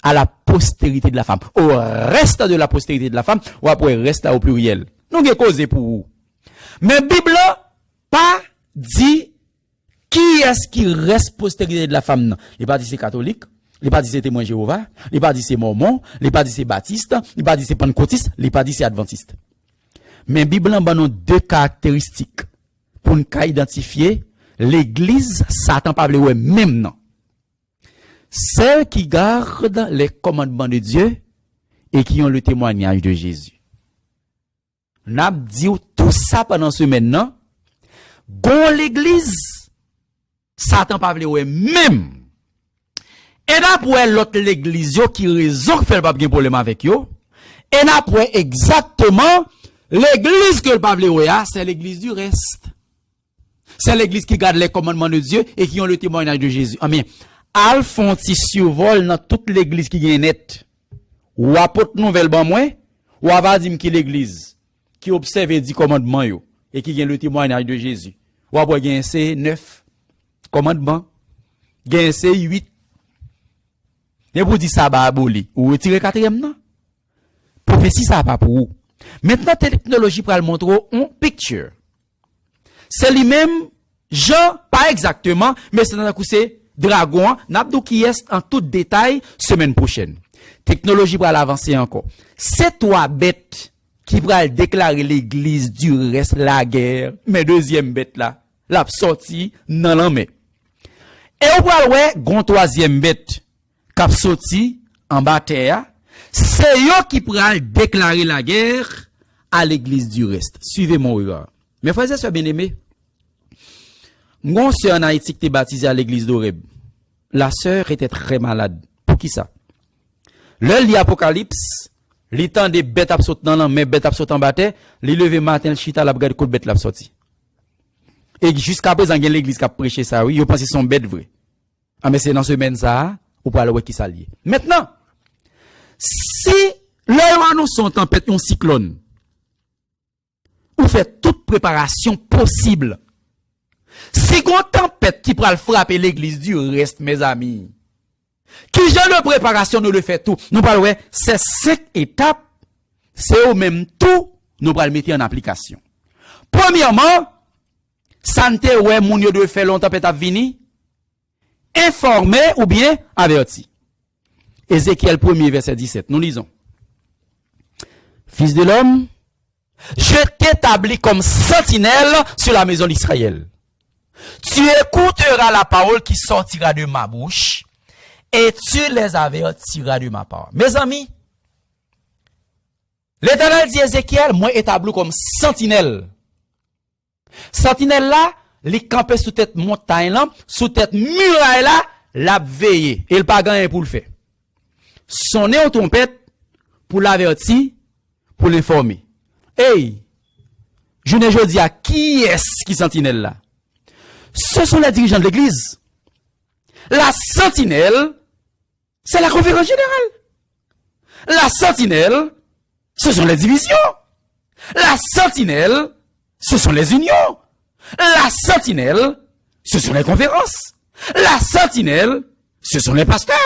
à la postérité de la femme. Au reste de la postérité de la femme, ou après reste là au pluriel. Nous avons causé pour vous. Mais Bible pas dit qui est-ce qui reste postérité de la femme. Non. Il pas dit c'est catholique, il pas dit c'est témoin Jéhovah, il pas dit c'est mormon, il pas dit c'est baptiste, il pas dit c'est pentecôtiste, il pas dit c'est adventiste. Mais Bible en nous deux caractéristiques pour nous identifier l'église Satan pas vle même non. Celles qui gardent les commandements de Dieu et qui ont le témoignage de Jésus. N'a dit tout ça pendant ce maintenant. Gon l'église Satan pas vle même. Et d'après l'autre l'église yo qui raison fait pas bien problème avec yo. Et d'après exactement l'église que le pas vle c'est l'église du reste. C'est l'église qui garde les commandements de Dieu et qui ont le témoignage de Jésus. Amen. Al font ti survol dans toute l'église qui est net. Ou apporte nouvelle ban moi, ou va dire qui l'église qui observe les 10 commandements yo et qui gagne le témoignage de Jésus. Ou après gagne c'est 9 commandements, gagne c'est 8. Et pour dire ça ba aboli, ou retirer 4e non. Prophétie ça pas pour vous. Maintenant technologie pour le montrer un picture. C'est lui-même Jean pas exactement, mais c'est dans un coup c'est dragon, n'abdou qui est en tout détail semaine prochaine. Technologie pour avancer encore. C'est toi bête qui va déclarer l'église du reste la guerre, mais deuxième bête là, l'a sorti dans l'armée. Et on va ouais, gon troisième bête qui sorti en bataille, c'est yo qui va déclarer la guerre à l'église du reste. Suivez mon regard. Mes frères et sœurs bien-aimés, mon sœur en Haïti qui était baptisée à l'église d'Oreb. La sœur était très malade. Pour qui ça? Le lit Apocalypse, li temps des bêtes absortes dans l'an, mais bêtes absortes en bataille, li levé matin, le chita la brigade coup de bête l'absorti. Et jusqu'à présent, il y a l'église qui a prêché ça, oui, yo pense que son bête vrai. Ah, mais c'est dans ce semaine ça, ou pas le qui s'allie. Maintenant, si le nous sont tempête, un cyclone, ou fait toute préparation possible. Si qu'on tempête qui pourra frapper l'église du reste, mes amis, qui genre de préparation nous le fait tout. Nous parlons, c'est 5 étapes, c'est au même tout, nous pourrons le mettre en application. Premièrement, santé, ouais, moun yo de faire longtemps peut vini, informé ou bien averti. Ézéchiel 1er verset 17, nous lisons. Fils de l'homme, je t'établis comme sentinelle sur la maison d'Israël. Tu écouteras la parole qui sortira de ma bouche et tu les avertiras de ma part. Mes amis, l'Éternel dit Ézéchiel, moi établi comme sentinelle. Sentinelle là, les camper sous tête montagne là, sous tête muraille là, l'a veillé. Et le pas gagné pour le faire. Sonner aux trompettes pour l'avertir, pour l'informer. Hey, je ne dis à qui est-ce qui sentinelle là? Ce sont les dirigeants de l'église. La sentinelle, c'est la conférence générale. La sentinelle, ce sont les divisions. La sentinelle, ce sont les unions. La sentinelle, ce sont les conférences. La sentinelle, ce sont les pasteurs.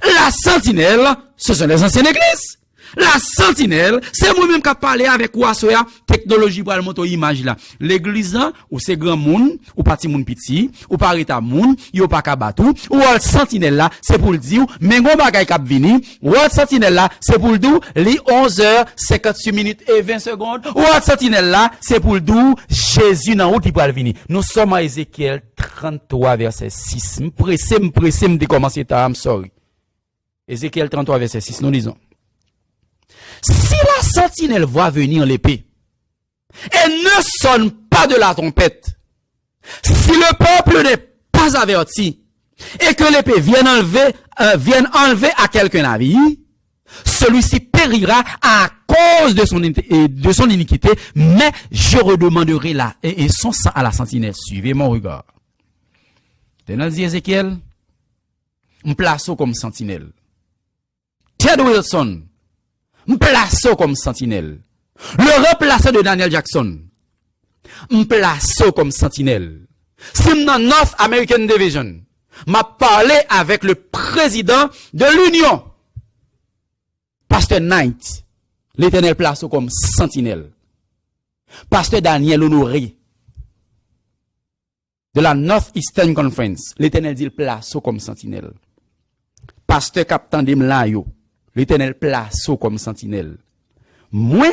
La sentinelle, ce sont les anciennes églises. La sentinelle, c'est moi-même qui parlé avec Ouassoya, technologie pour le moto image là. L'église là, ou c'est grand monde, ou parti moun petit, ou parita moun, yo pas kabatou, ou al sentinelle là, c'est pour le dire, mais gon bagay k'ap vini, ou al sentinelle là, c'est pour le dire, li 11h58 et 20 secondes, ou al sentinelle là, c'est pour le dire, Jésus nan route, il pral vini. Nous sommes à Ézéchiel 33 verset 6. M'pressé de commencer I'm sorry. Ézéchiel 33 verset 6, nous lisons. Si la sentinelle voit venir l'épée, et ne sonne pas de la trompette, si le peuple n'est pas averti, et que l'épée vienne enlever à quelque navire, celui-ci périra à cause de son iniquité, mais je redemanderai et son sang à la sentinelle. Suivez mon regard. Tenant dit Ézéchiel, on place comme sentinelle. Ted Wilson, m'plaço comme sentinelle. Le remplaçant de Daniel Jackson, m'plaço comme sentinelle. Si dans North American Division, m'a parlé avec le président de l'Union Pasteur Knight, l'Éternel place comme sentinelle. Pasteur Daniel Honoré, de la Northeastern Conference, l'Éternel dit place comme sentinelle. Pasteur Captain Demlayo, l'Éternel place comme sentinelle. Moi,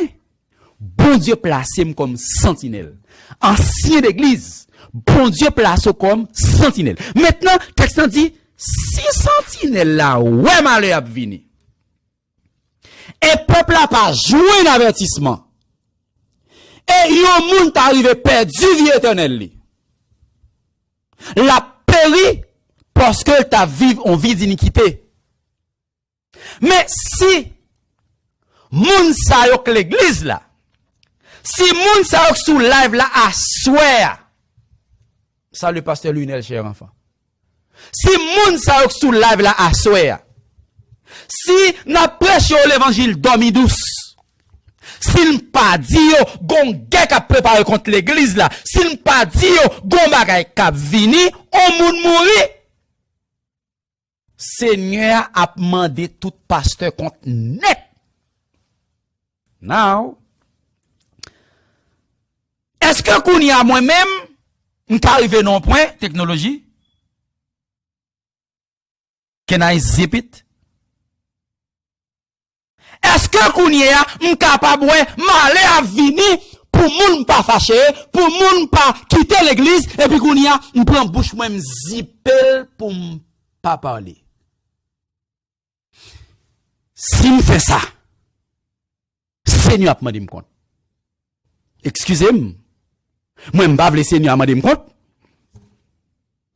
bon Dieu place comme sentinelle. Ancien d'église, bon Dieu place comme sentinelle. Maintenant, texte dit, si sentinelle là, ouais malheur a vini. Et peuple n'a pas joué un avertissement. Et yon moun t'arrive perdu vie éternelle. La péri parce que t'as vivre en vie d'iniquité. Mais si moun sa yok l'église là, si moun sa yok sous live là à swear, salut pasteur Lunel, cher enfant. Si moun sa yok sous live là à swear, si n'a prêché l'évangile dormi douce, s'il pas dit yo gon gek a préparé contre l'église là, s'il pas dit yo gon bagay k'ap vini, on moun mouri. Seigneur a demandé tout pasteur compte net. Now, est-ce que qu'on y a moi-même, m'ta arrivé non point technologie? Can I zip it? Est-ce que qu'on y a m'capable m'aller à vini pour moun pas fâché, pour moun pas quitter l'église et puis qu'on y a m'prend bouche moi m'zippel pour pas parler. Si me fait ça, Seigneur a demandé me compte. Excusez-moi. Moi m'pa vle Seigneur a demandé me compte.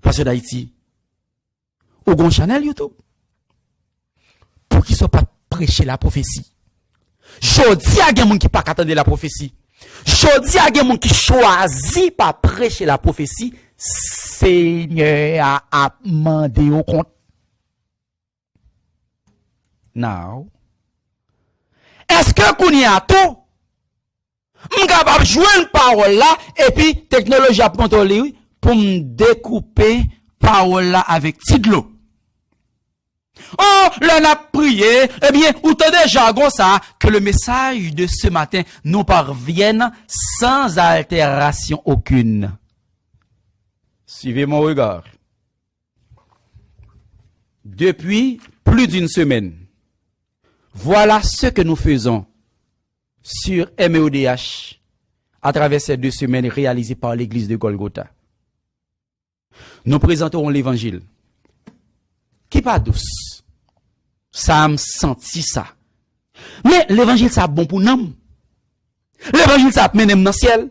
Parce que d'Haïti au gon channel YouTube pour qu'il soit pas prêcher la prophétie. Jodi a gen moun qui pas attendre la prophétie. Jodi a gen moun qui choisi pas prêcher la prophétie. Seigneur a demandé au compte. Now, est-ce que qu'on y a tout? M'capable jouer une parole là et puis technologie a contrôlé pour me découper parole là avec tidlo. Oh, l'on a prié, eh bien, ou t'as déjà gon ça, que le message de ce matin nous parvienne sans altération aucune. Suivez mon regard. Depuis plus d'une semaine, voilà ce que nous faisons sur MEODH à travers ces 2 semaines réalisées par l'église de Golgotha. Nous présenterons l'évangile qui pas douce. Ça me senti ça. Mais l'évangile ça bon pour nous. L'évangile ça mène dans le ciel.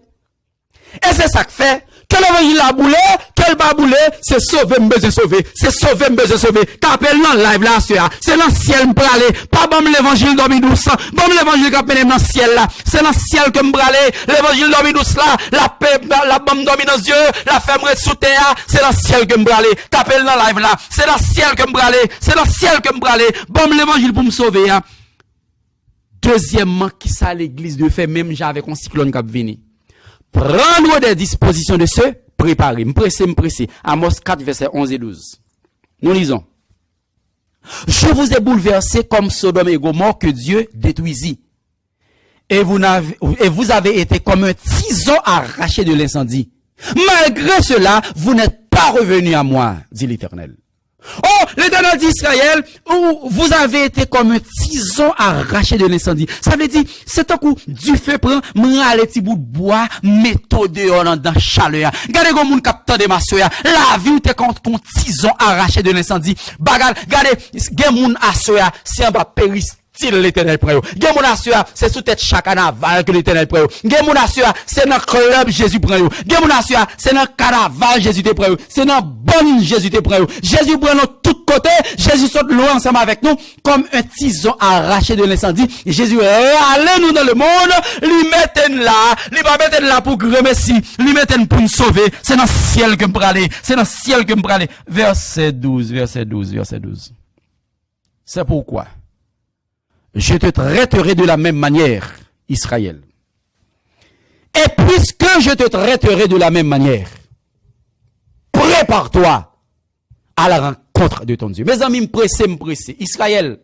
Et c'est ça que fait que l'évangile a boulé, qu'elle va bouler, c'est sauver, m'besoin sauver, c'est sauver, m'besoin sauver. T'appelles dans live là, c'est dans le ciel m'bralé, pas bon l'évangile dormi douce, bon l'évangile qui mène dans le ciel là, c'est dans le ciel que m'bralé, l'évangile dormi douce là, la paix, la bombe dormi dans les yeux, la femme sous terre, c'est dans le ciel que m'bralé, t'appelles dans live là, c'est dans le ciel que m'bralé, c'est dans le ciel que m'bralé, bon l'évangile pour me sauver. Hein. Deuxièmement, qui ça l'église de fait, même j'avais un cyclone qui venu. Prendre des dispositions de se préparer. M'pressé. Amos 4, versets 11 et 12. Nous lisons. Je vous ai bouleversé comme Sodome et Gomorrhe que Dieu détruisit. Et vous avez été comme un tison arraché de l'incendie. Malgré cela, vous n'êtes pas revenus à moi, dit l'Éternel. Oh, l'Éternel d'Israël, vous avez été comme un tison arraché de l'incendie. Ça veut dire, c'est un coup, du feu prend, m'rale ti bout de bois, méthode dans chaleur. Gardez comme moun capteur de ma soeur. La vie ou te contre tison arraché de l'incendie. Bagal, gardez, gen moun a soeur, c'est un bas péristyle l'Éternel prend yo. Gen moun a soeur, c'est sous tête chaque carnaval que l'Éternel prend yo. Gen moun a soeur, c'est dans club Jésus prend yo. Gen moun a soeur, c'est dans carnaval Jésus te prend yo. C'est dans bonne Jésus te prend yo. Jésus prend nous tout côté, Jésus saute loin ensemble avec nous comme un tison arraché de l'incendie. Jésus allez nous dans le monde, lui mettez là, lui pas mettez là pour remercier, lui mettez pour nous sauver. C'est dans le ciel que me praler, c'est dans le ciel que me praler. Verset 12. C'est pourquoi je te traiterai de la même manière, Israël. Et puisque je te traiterai de la même manière, prépare-toi à la rencontre de ton Dieu. Mes amis, me pressez. Israël,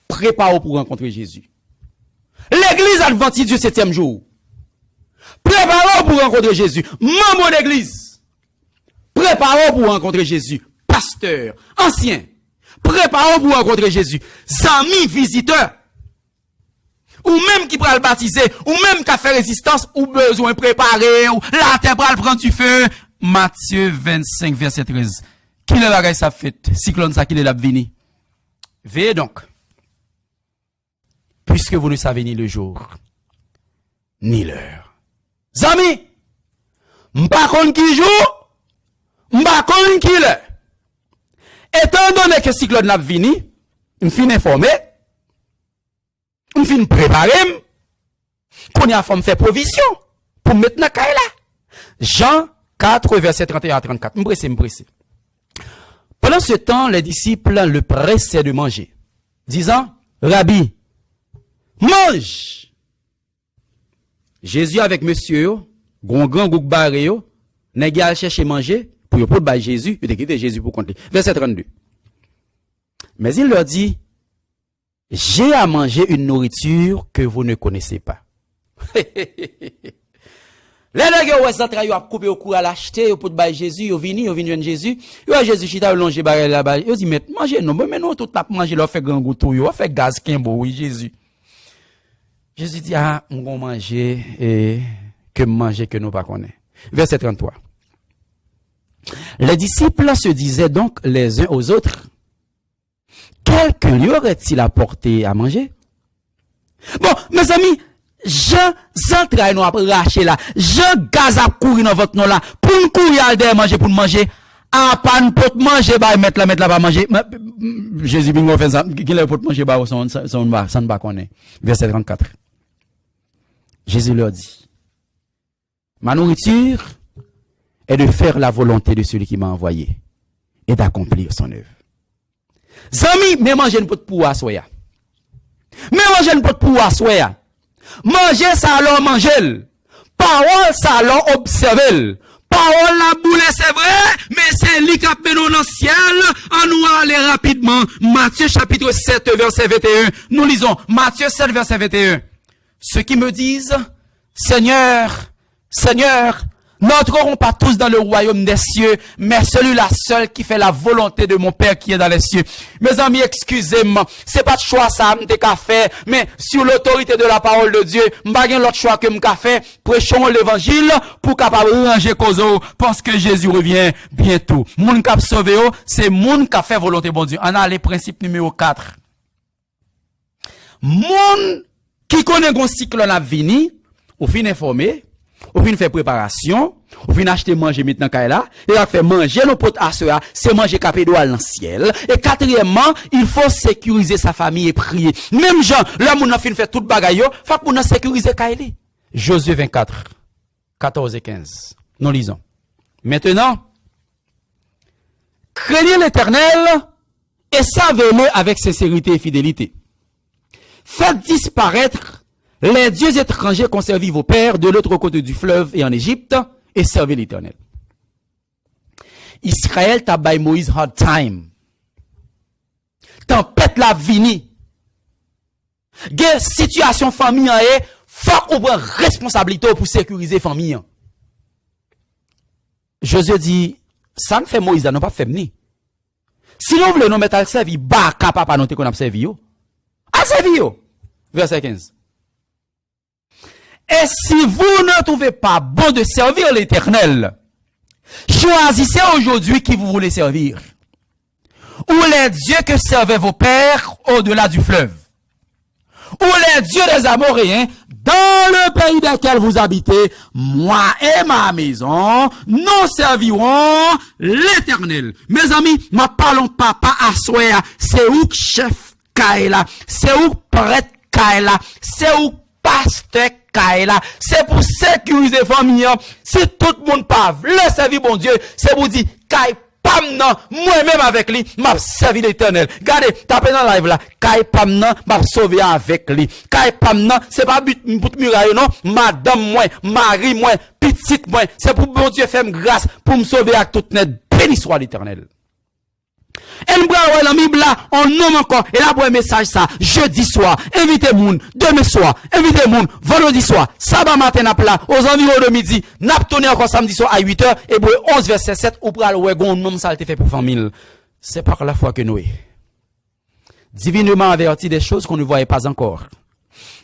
Préparez-vous pour rencontrer Jésus. L'église adventiste du 7e jour. Préparez-vous pour rencontrer Jésus. Membre d'église. Préparez-vous pour rencontrer Jésus. Pasteur, ancien. Préparez-vous pour rencontrer Jésus. Amis, visiteurs. Ou même qui pral baptiser, ou même qui a fait résistance, ou besoin préparer, ou la terre pral prendre du feu. Matthieu 25, verset 13. Qui le bagay sa fête? Cyclone ça qui est la vini. Veillez donc. Puisque vous ne savez ni le jour, ni l'heure. Zami, m'pa kon ki jour, m'pa kon ki l'heure. Étant donné que cyclone la vini, m'fin informé, m'fin préparé, qu'on y a fait faire provision pour mettre dans kaila. Jean 4, verset 31 à 34. M'pressé. Pendant ce temps, les disciples le pressaient de manger, disant, Rabbi, mange! Jésus avec monsieur, grand gouk barré, nèg al chercher manger, pour y pour Jésus, il était Jésus pour compter. Verset 32. Mais il leur dit, j'ai à manger une nourriture que vous ne connaissez pas. Les nèg yo s'entra yo a couper au cou à l'acheter pour Jésus, yo vini joindre Jésus. Yo Jésus chita longer barrel là-bas. Yo dit mais manger non, mais non tout t'a manger là fait grand goût tout yo, fait gaz kimbo oui Jésus. Jésus dit ah, on va manger et que manger que nous pas connaît. Verset 33. Les disciples se disaient donc les uns aux autres, quelqu'un lui aurait-il apporté à manger? Bon, mes amis, Jean entrailles nous a raché là, Jean gaz a courir dans votre nom là, pour nous courir à derrière manger pour nous manger, à pas nous pour manger bah mettre là pas manger. Jésus bingo fait ça, qui le pour manger bah ça ne pas connaît. Verset 34. Jésus leur dit, ma nourriture est de faire la volonté de celui qui m'a envoyé et d'accomplir son œuvre. Zami, mais manger une pot pour soya. Mais manger une pot pour soya. Manger ça alors manger. Parole ça alors observer. Parole la boule c'est vrai, mais c'est lui qui a mené dans le ciel. On nous aller rapidement. Matthieu chapitre 7 verset 21. Nous lisons Matthieu 7 verset 21. Ceux qui me disent, Seigneur, Seigneur, n'entreront pas tous dans le royaume des cieux, mais celui-là seul qui fait la volonté de mon Père qui est dans les cieux. Mes amis, excusez-moi, c'est pas de choix ça, m'te qu'a fait, mais sur l'autorité de la parole de Dieu, m'pa gen l'autre choix que m'ka fait, prêchons l'évangile pour capable ranger cause parce que Jésus revient bientôt. Moun k'ap sauvé c'est moun k'ap fait volonté bon Dieu. On a les principes numéro 4. Moun qui connaît gon cyclone à vini, ou fin informé, ou fin fait préparation, ou fin acheter manger maintenant là, et a fait manger nos potes à ceux c'est manger capé dans le ciel. Et quatrièmement, il faut sécuriser sa famille et prier. Même Jean, là moun a fin fait tout bagaille yo, faut qu'on sécuriser Kaili. Josué 24, 14 et 15. Nous lisons. Maintenant, craignez l'Éternel et servez-le avec sincérité et fidélité. Faites disparaître les dieux étrangers qu'ont servi vos pères de l'autre côté du fleuve et en Égypte, et servez l'Éternel. Israël t'a bay Moïse hard time. Tempête la vini. Gen situation famille en est, faut qu'on prenne responsabilité pour sécuriser famille. Josué dit, ça ne fait Moïse, ça n'a pas fait ni. Si nous voulons nous mettre à servir, bah, capable à noter qu'on a servi yo. À servir yo. Verset 15. Et si vous ne trouvez pas bon de servir l'Éternel, choisissez aujourd'hui qui vous voulez servir. Ou les dieux que servaient vos pères au-delà du fleuve. Ou les dieux des Amoréens dans le pays dans lequel vous habitez. Moi et ma maison, nous servirons l'Éternel. Mes amis, ma parlons papa à soi, c'est où chef Kaila, c'est où prêtre Kaila, c'est où pasteur Kaila, c'est pour sécuriser famille. Si tout le monde pas veut servir bon Dieu, c'est pour dire Kaila pam nan, moi-même avec lui, m'a servi l'Éternel. Regardez, tapez dans live là, Kaila pam nan, m'a sauvé avec lui. Kaila pam nan, c'est pas but muraille non, madame moi, mari moi, petite moi, c'est pour bon Dieu faire grâce pour me sauver avec toute net. Béni soit l'Éternel. Et nous prenons la Bible là, on nomme encore, et là pour un message ça, jeudi soir, invitez moun, demain soir, invitez moun, vendredi soir, sabbat matin n'a plat, aux environs de midi, n'a tourné encore samedi soir à 8h, et pour 11 verset 7, ou pral ouais, gon, nom ça a été fait pour famille. C'est par la foi que nous est. Divinement averti des choses qu'on ne voyait pas encore,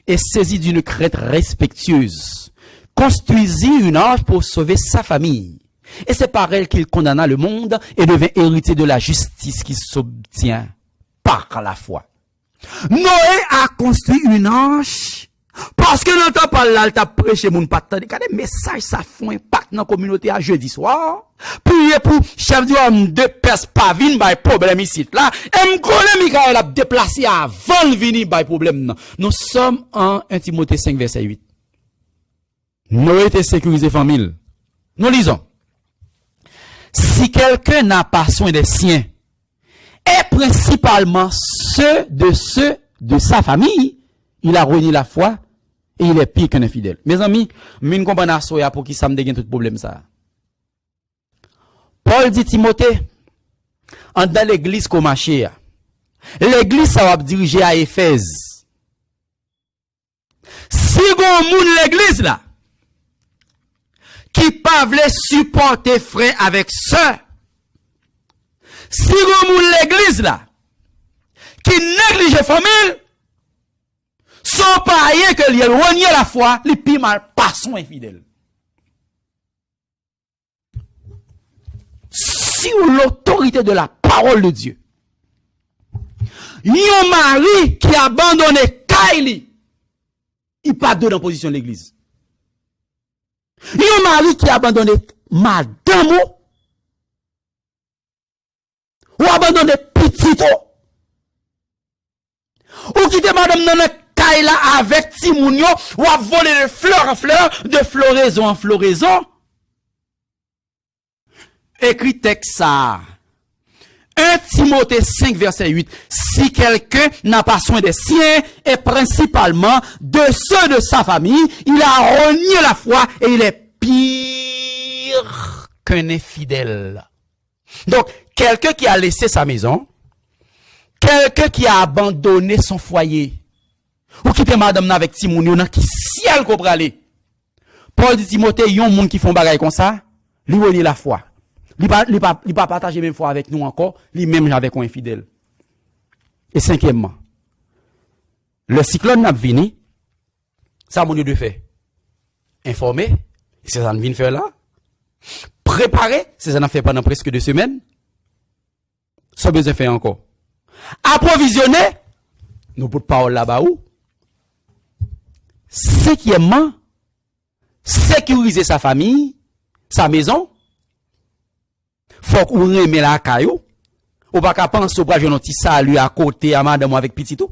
et saisi d'une crainte respectueuse, construisit une arche pour sauver sa famille. Et c'est par elle qu'il condamna le monde et devint héritier de la justice qui s'obtient par la foi. Noé a construit une arche parce que n'entend pas là, il t'a prêché mon patin. Regardez, message, ça fait un impact dans la communauté à jeudi soir. Priez pour chef du homme de peste pas vin, by problème ici, là. Et m'colle Michael a déplacé avant de venir, by problème. Nous sommes en 1 Timothée 5, verset 8. Noé était sécurisé famille. Nous lisons. Si quelqu'un n'a pas soin des siens, et principalement ceux de sa famille, il a renié la foi et il est pire qu'un infidèle. Mes amis, je comprends pour qui ça me dégaine tout problème ça. Paul dit Timothée, dans l'église qu'on marché, l'église ça va diriger à Éphèse. Si on moun l'église là, qui pas voulait supporter frère avec sœur, si on moun l'église là, qui néglige famille, sans payer que lui renier la foi, les pis mal pas sont infidèles. Sur l'autorité de la parole de Dieu, yon mari qui abandonne Kylie, il pas de dans position de l'église. Yon mari qui abandonne madame ou abandonne petito ou quitte madame dans Kaila avec Timounio, ou a volé de fleur en fleur, de floraison en floraison. Écrit texte ça. 1 Timothée 5, verset 8. Si quelqu'un n'a pas soin des siens, et principalement de ceux de sa famille, il a renié la foi et il est pire qu'un infidèle. Donc, quelqu'un qui a laissé sa maison, quelqu'un qui a abandonné son foyer, ou qui te madame avec Timounio, qui ciel qu'on aller. Paul dit Timothée, yon moun qui font bagaille comme ça, lui renie la foi. Li pas partager même foi avec nous encore, lui même avec un infidèle. Et cinquièmement, le cyclone n'a venu, ça mon Dieu de fait. Informer, c'est ça nous vient faire là. Préparer, c'est ça n'a fait pendant presque 2 semaines. Ça besoin faire encore. Approvisionner, nous pour parole là-bas où. Cinquièmement, sécuriser sa famille, sa maison. Faut qu'on remet la caillou. Ou pas qu'à penser au bras de petit salut à côté à madame avec petit tout.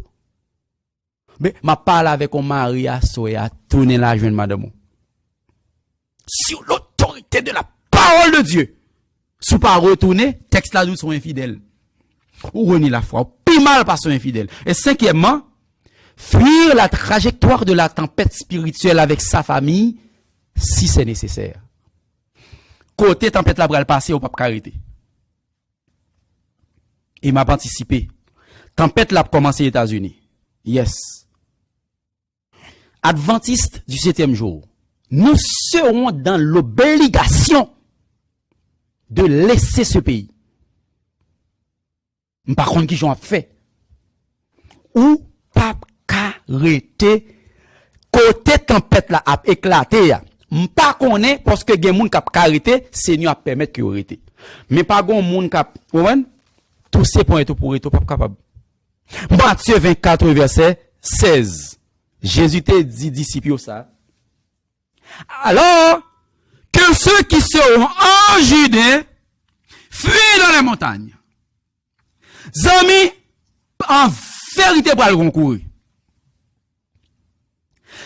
Mais ma parle avec un mari à soya tourner la jeune madame. Sur l'autorité de la parole de Dieu. Si pas retourner, texte là d'où sont infidèles. Ou renier la foi. Puis mal par son infidèle. Et cinquièmement, fuir la trajectoire de la tempête spirituelle avec sa famille, si c'est nécessaire. Côté tempête la bral passer au pape arrêter. Il m'a participé. Tempête la commencé aux États-Unis. Yes. Adventiste du 7e jour. Nous serons dans l'obligation de laisser ce pays. Par contre, qui j'en fait? Ou pape arrêter côté tempête la a éclaté. M'pas connaît parce que gen moun k'ap arrêté, Seigneur a permettre que arrêté. Mais pas gon moun k'ap, ouwen, tout ces points tout pour être pas capable. Matthieu 24 verset 16. Jésus te dit disciples ça. Alors que ceux qui seront en Judée fuient dans les montagnes. Zami en vérité pour le concourir.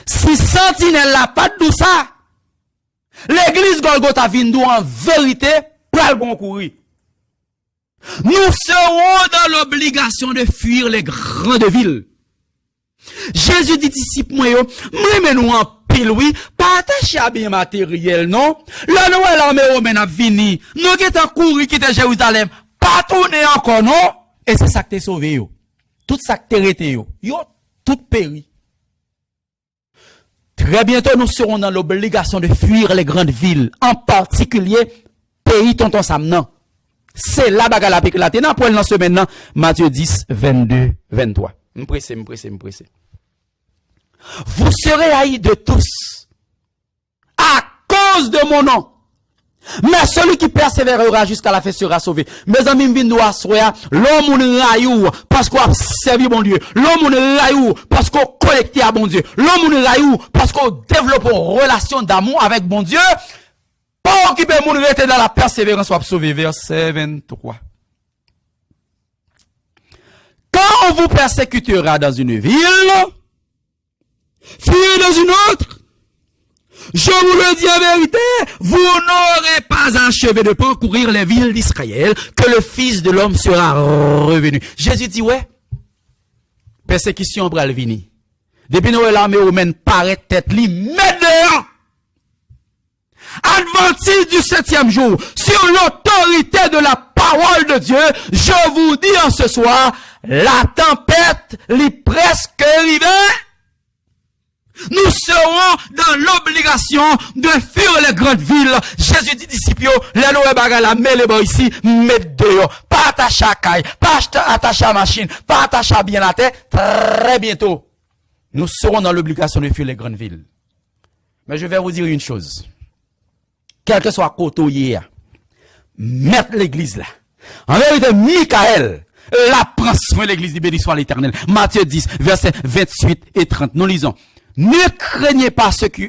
Si sentinelle la pas de ça, l'église Golgotha Vindou en vérité pour le concourir. Nous serons dans l'obligation de fuir les grandes villes. Jésus dit disciples moi yo, nous en pile oui, pas attaché à bien matériel non. Là nous l'armée romaine a vini, nous qui t'en courir quitter Jérusalem, pas tourner encore, non? Et c'est ça que t'es sauvé, yo. Tout ça que t'es rété, yo. Yo, tout péri. Très bientôt, nous serons dans l'obligation de fuir les grandes villes, en particulier, pays tonton Sam, non. C'est la bagarre la éclaté. Dans pour ce maintenant, Matthieu 10, 22, 23. M'pressé. Vous serez haïs de tous, à cause de mon nom. Mais celui qui persévérera jusqu'à la fin sera sauvé. Mes amis, m'vin nous assoya, l'homme ou raillou, parce qu'on a servi bon Dieu. L'homme ou raillou, parce qu'on connecté à bon Dieu. L'homme ou raillou, parce qu'on développe une relation d'amour avec bon Dieu. Pas occuper mon rester dans la persévérance, soit sauvé. Verset 23. Quand on vous persécutera dans une ville, fuyez dans une autre. Je vous le dis en vérité, vous n'aurez pas achevé de parcourir les villes d'Israël que le Fils de l'homme sera revenu. Jésus dit, ouais, persécution bral vini. Depuis nous l'armée romaine paraît tête li, mais dehors. Adventiste du 7e jour, sur l'autorité de la parole de Dieu, je vous dis en ce soir, la tempête li presque arrivée. Nous serons dans l'obligation de fuir les grandes villes. Jésus dit disciples, les lois bagala, mais les boys ici, mettez dehors. Pas attacher à caille, pas attacher à machine, pas attacher à bien la tête. Très bientôt, nous serons dans l'obligation de fuir les grandes villes. Mais je vais vous dire une chose. Quel que soit côté, mettre l'église là. En vérité, Michael, la prend soin l'église, béni soit l'Éternel. Matthieu 10, versets 28 et 30. Nous lisons. Ne craignez pas ceux qui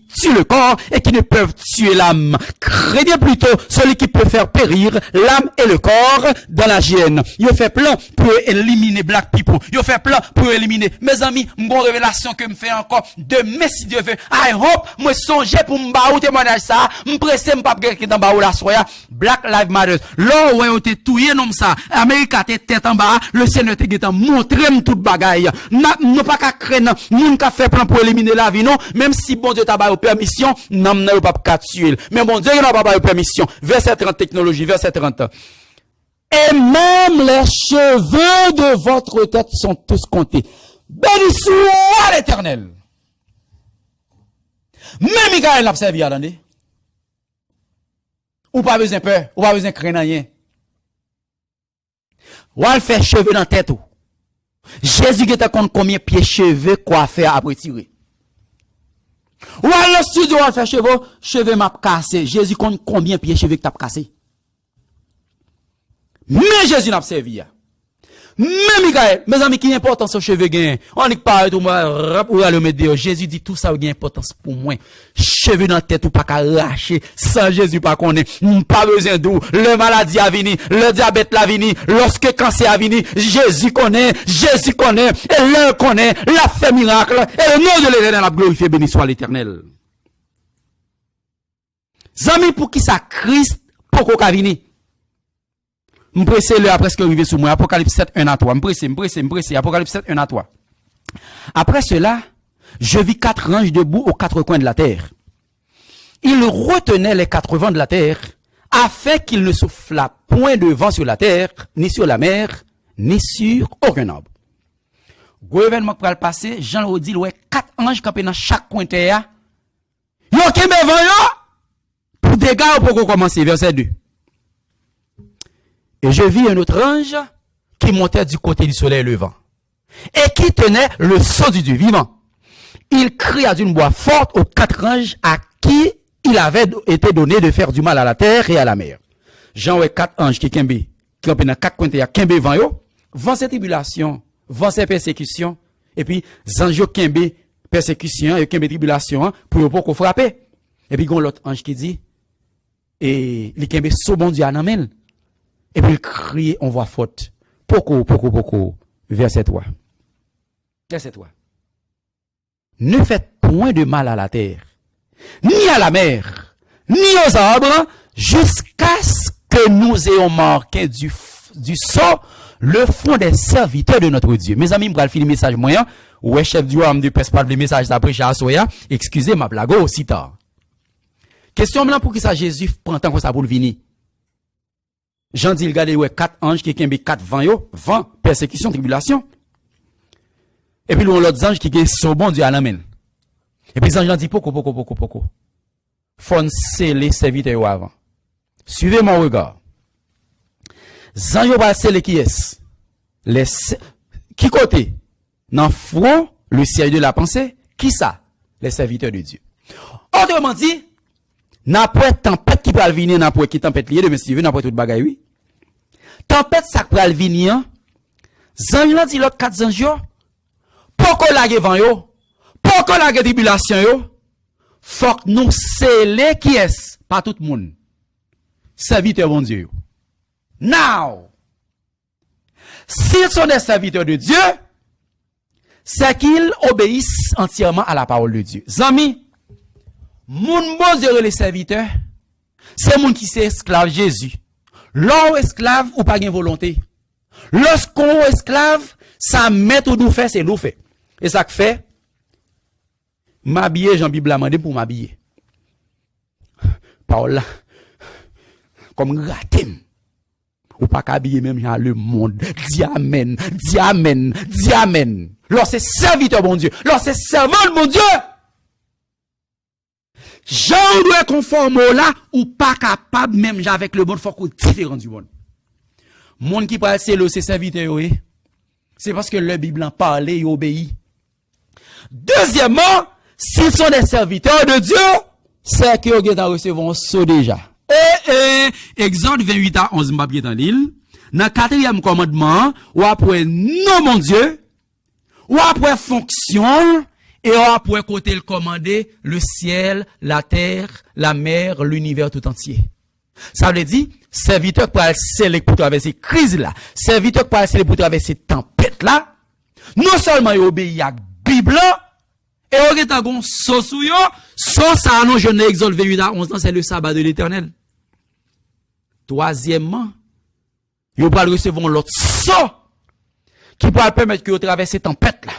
tuent le corps et qui ne peuvent tuer l'âme. Craignez plutôt celui qui peut faire périr l'âme et le corps dans la géhenne. Il fait plan pour éliminer Black People. Il fait plan pour éliminer. Mes amis, mon révélation que me fait encore demain si Dieu veut. I hope, moi songer pour m'baou témoignage ça. M'pressé m'pas quelqu'un dans baou la soya. Black Lives Matter. Là où on te touye nom ça. Amérique te tête en bas. Le Seigneur te get montré tout bagaille. N'a pas qu'à craindre. Moun ka fait plan pour éliminer la vie non. Même si bon Dieu t'a ba permission, n'a pas qu'à tuer. Mais bon Dieu n'a pas permission. Verset 30 technologie, verset 30. Et même les cheveux de votre tête sont tous comptés. Béni soit l'Éternel. Même Michael n'a pas servi, attendez. Ou pas besoin de peur, ou pas besoin de craindre rien. Ou elle fait cheveux dans la tête. Jésus qui t'a compte combien de pieds cheveux coiffés après tirer. Ou alors le studio va faire cheveux m'a cassé. Jésus compte combien de pieds cheveux que t'as cassé. Mais Jésus n'a pas servi. Mais Michael, mes amis, qui importance aux cheveux gain. On dit pas tout moi, ou le mettre Jésus dit tout ça a importance pour moi. Cheveux dans la tête ou pas qu'à lâcher. Sans Jésus pas connaît. Pas besoin d'où. Le maladie a venu. Le diabète a venu. Lorsque le cancer a venu. Jésus connaît. Jésus connaît. Et le connaît. La fait miracle. Et le nom de l'Éternel a glorifié. Béni soit l'Éternel. Amis, pour qui ça Christ, pour qu'on venir. M'pressé le a presque arrivé sous moi. Apocalypse 7, 1 à 3. M'pressé. Apocalypse 7, 1 à 3. Après cela, je vis 4 anges debout aux 4 coins de la terre. Ils retenaient les 4 vents de la terre, afin qu'il ne soufflât point de vent sur la terre, ni sur la mer, ni sur aucun arbre. Gouvernement pour le passer, Jean le dit, 4 anges campés dans chaque coin de terre. Yo qui me vent yo, pour dégâts pour commencer, verset 2. Et je vis un autre ange qui montait du côté du soleil levant et qui tenait le sceau du Dieu vivant. Il cria d'une voix forte aux 4 anges à qui il avait été donné de faire du mal à la terre et à la mer. Jean ouais 4 anges qui ont dans 4 coins de kembe vent yo, vent ces tribulations, vent ces persécutions et puis ange kembe persécution et kembe tribulation pour pas frapper. Et puis gon l'autre ange qui dit et li kembe sous bon Dieu anamel. Et puis il crie en voix forte. Poko. Verset 3. Verset 3. Ne faites point de mal à la terre, ni à la mer, ni aux arbres, jusqu'à ce que nous ayons marqué du sceau le fond des serviteurs de notre Dieu. Mes amis, m'bral fini message moyen. Ouais, chef du homme de presse pas le message d'après à Soya. Excusez ma blague aussi tard. Question maintenant pour qui ça Jésus prend temps que ça pour le venir. Jean dit, regardez, ouais, 4 anges qui ont 4 vents, yo, vent, persécution, tribulation. Et puis, l'autre ange qui est son bon Dieu à l'amène. Et puis, les anges dit, poko. Faut sceller les serviteurs avant. Suivez mon regard. Zanjo va sceller qui est? Qui côté? Dans le front, le ciel de la pensée, qui ça? Les serviteurs de Dieu. Autrement dit, n'importe tempête qui peut venir, n'importe qui tempête liée, de si n'importe toute bagaille, oui. Tempête ça peut venir, zanjo là dit l'autre 4 zanjo, pourquoi la vent yo, pourquoi la tribulation yo, faut que nous sceller qui est? Pas tout le monde. Serviteurs bon Dieu. Now, s'ils sont des serviteurs de Dieu, c'est qu'ils obéissent entièrement à la parole de Dieu. Zami, moun bon Dieu les serviteurs, c'est moun qui c'est esclave Jésus. L'on esclave ou pas gain volonté. Lorsqu'on esclave, ça met ou nous fait, c'est nous fait. Et ça fait, m'habiller, Jean-Bible a demandé pour m'habiller. Parole là, comme ratem. Ou pas qu'habiller même dans le monde. Dis amen, dis amen, dis amen. Lorsque c'est serviteur bon Dieu, lorsque c'est servant de mon Dieu, Jean doit conformer là, ou pas capable même avec le monde, faut qu'on différent du monde. Monde qui parle c'est serviteur, c'est parce que le Bible en parle et obéit. Deuxièmement, s'ils sont des serviteurs de Dieu, c'est qu'ils ont recevoir ça déjà. Exode 28 à 11, m'pa bien l'île. Dans 4e commandement, ou après non mon Dieu, ou après fonction, et ou après côté le commander le ciel, la terre, la mer, l'univers tout entier. Ça veut dire, serviteur pour aller pour traverser crise là, serviteur pour aller pour traverser tempête là, non seulement il obéit à la Bible, et on est en gon sosouyo, sans ça, non, je n'ai Exode 28 à 11 ans, c'est le sabbat de l'Éternel. Troisièmement, il va recevoir l'autre sort qui peut permettre que vous traversez tempête là,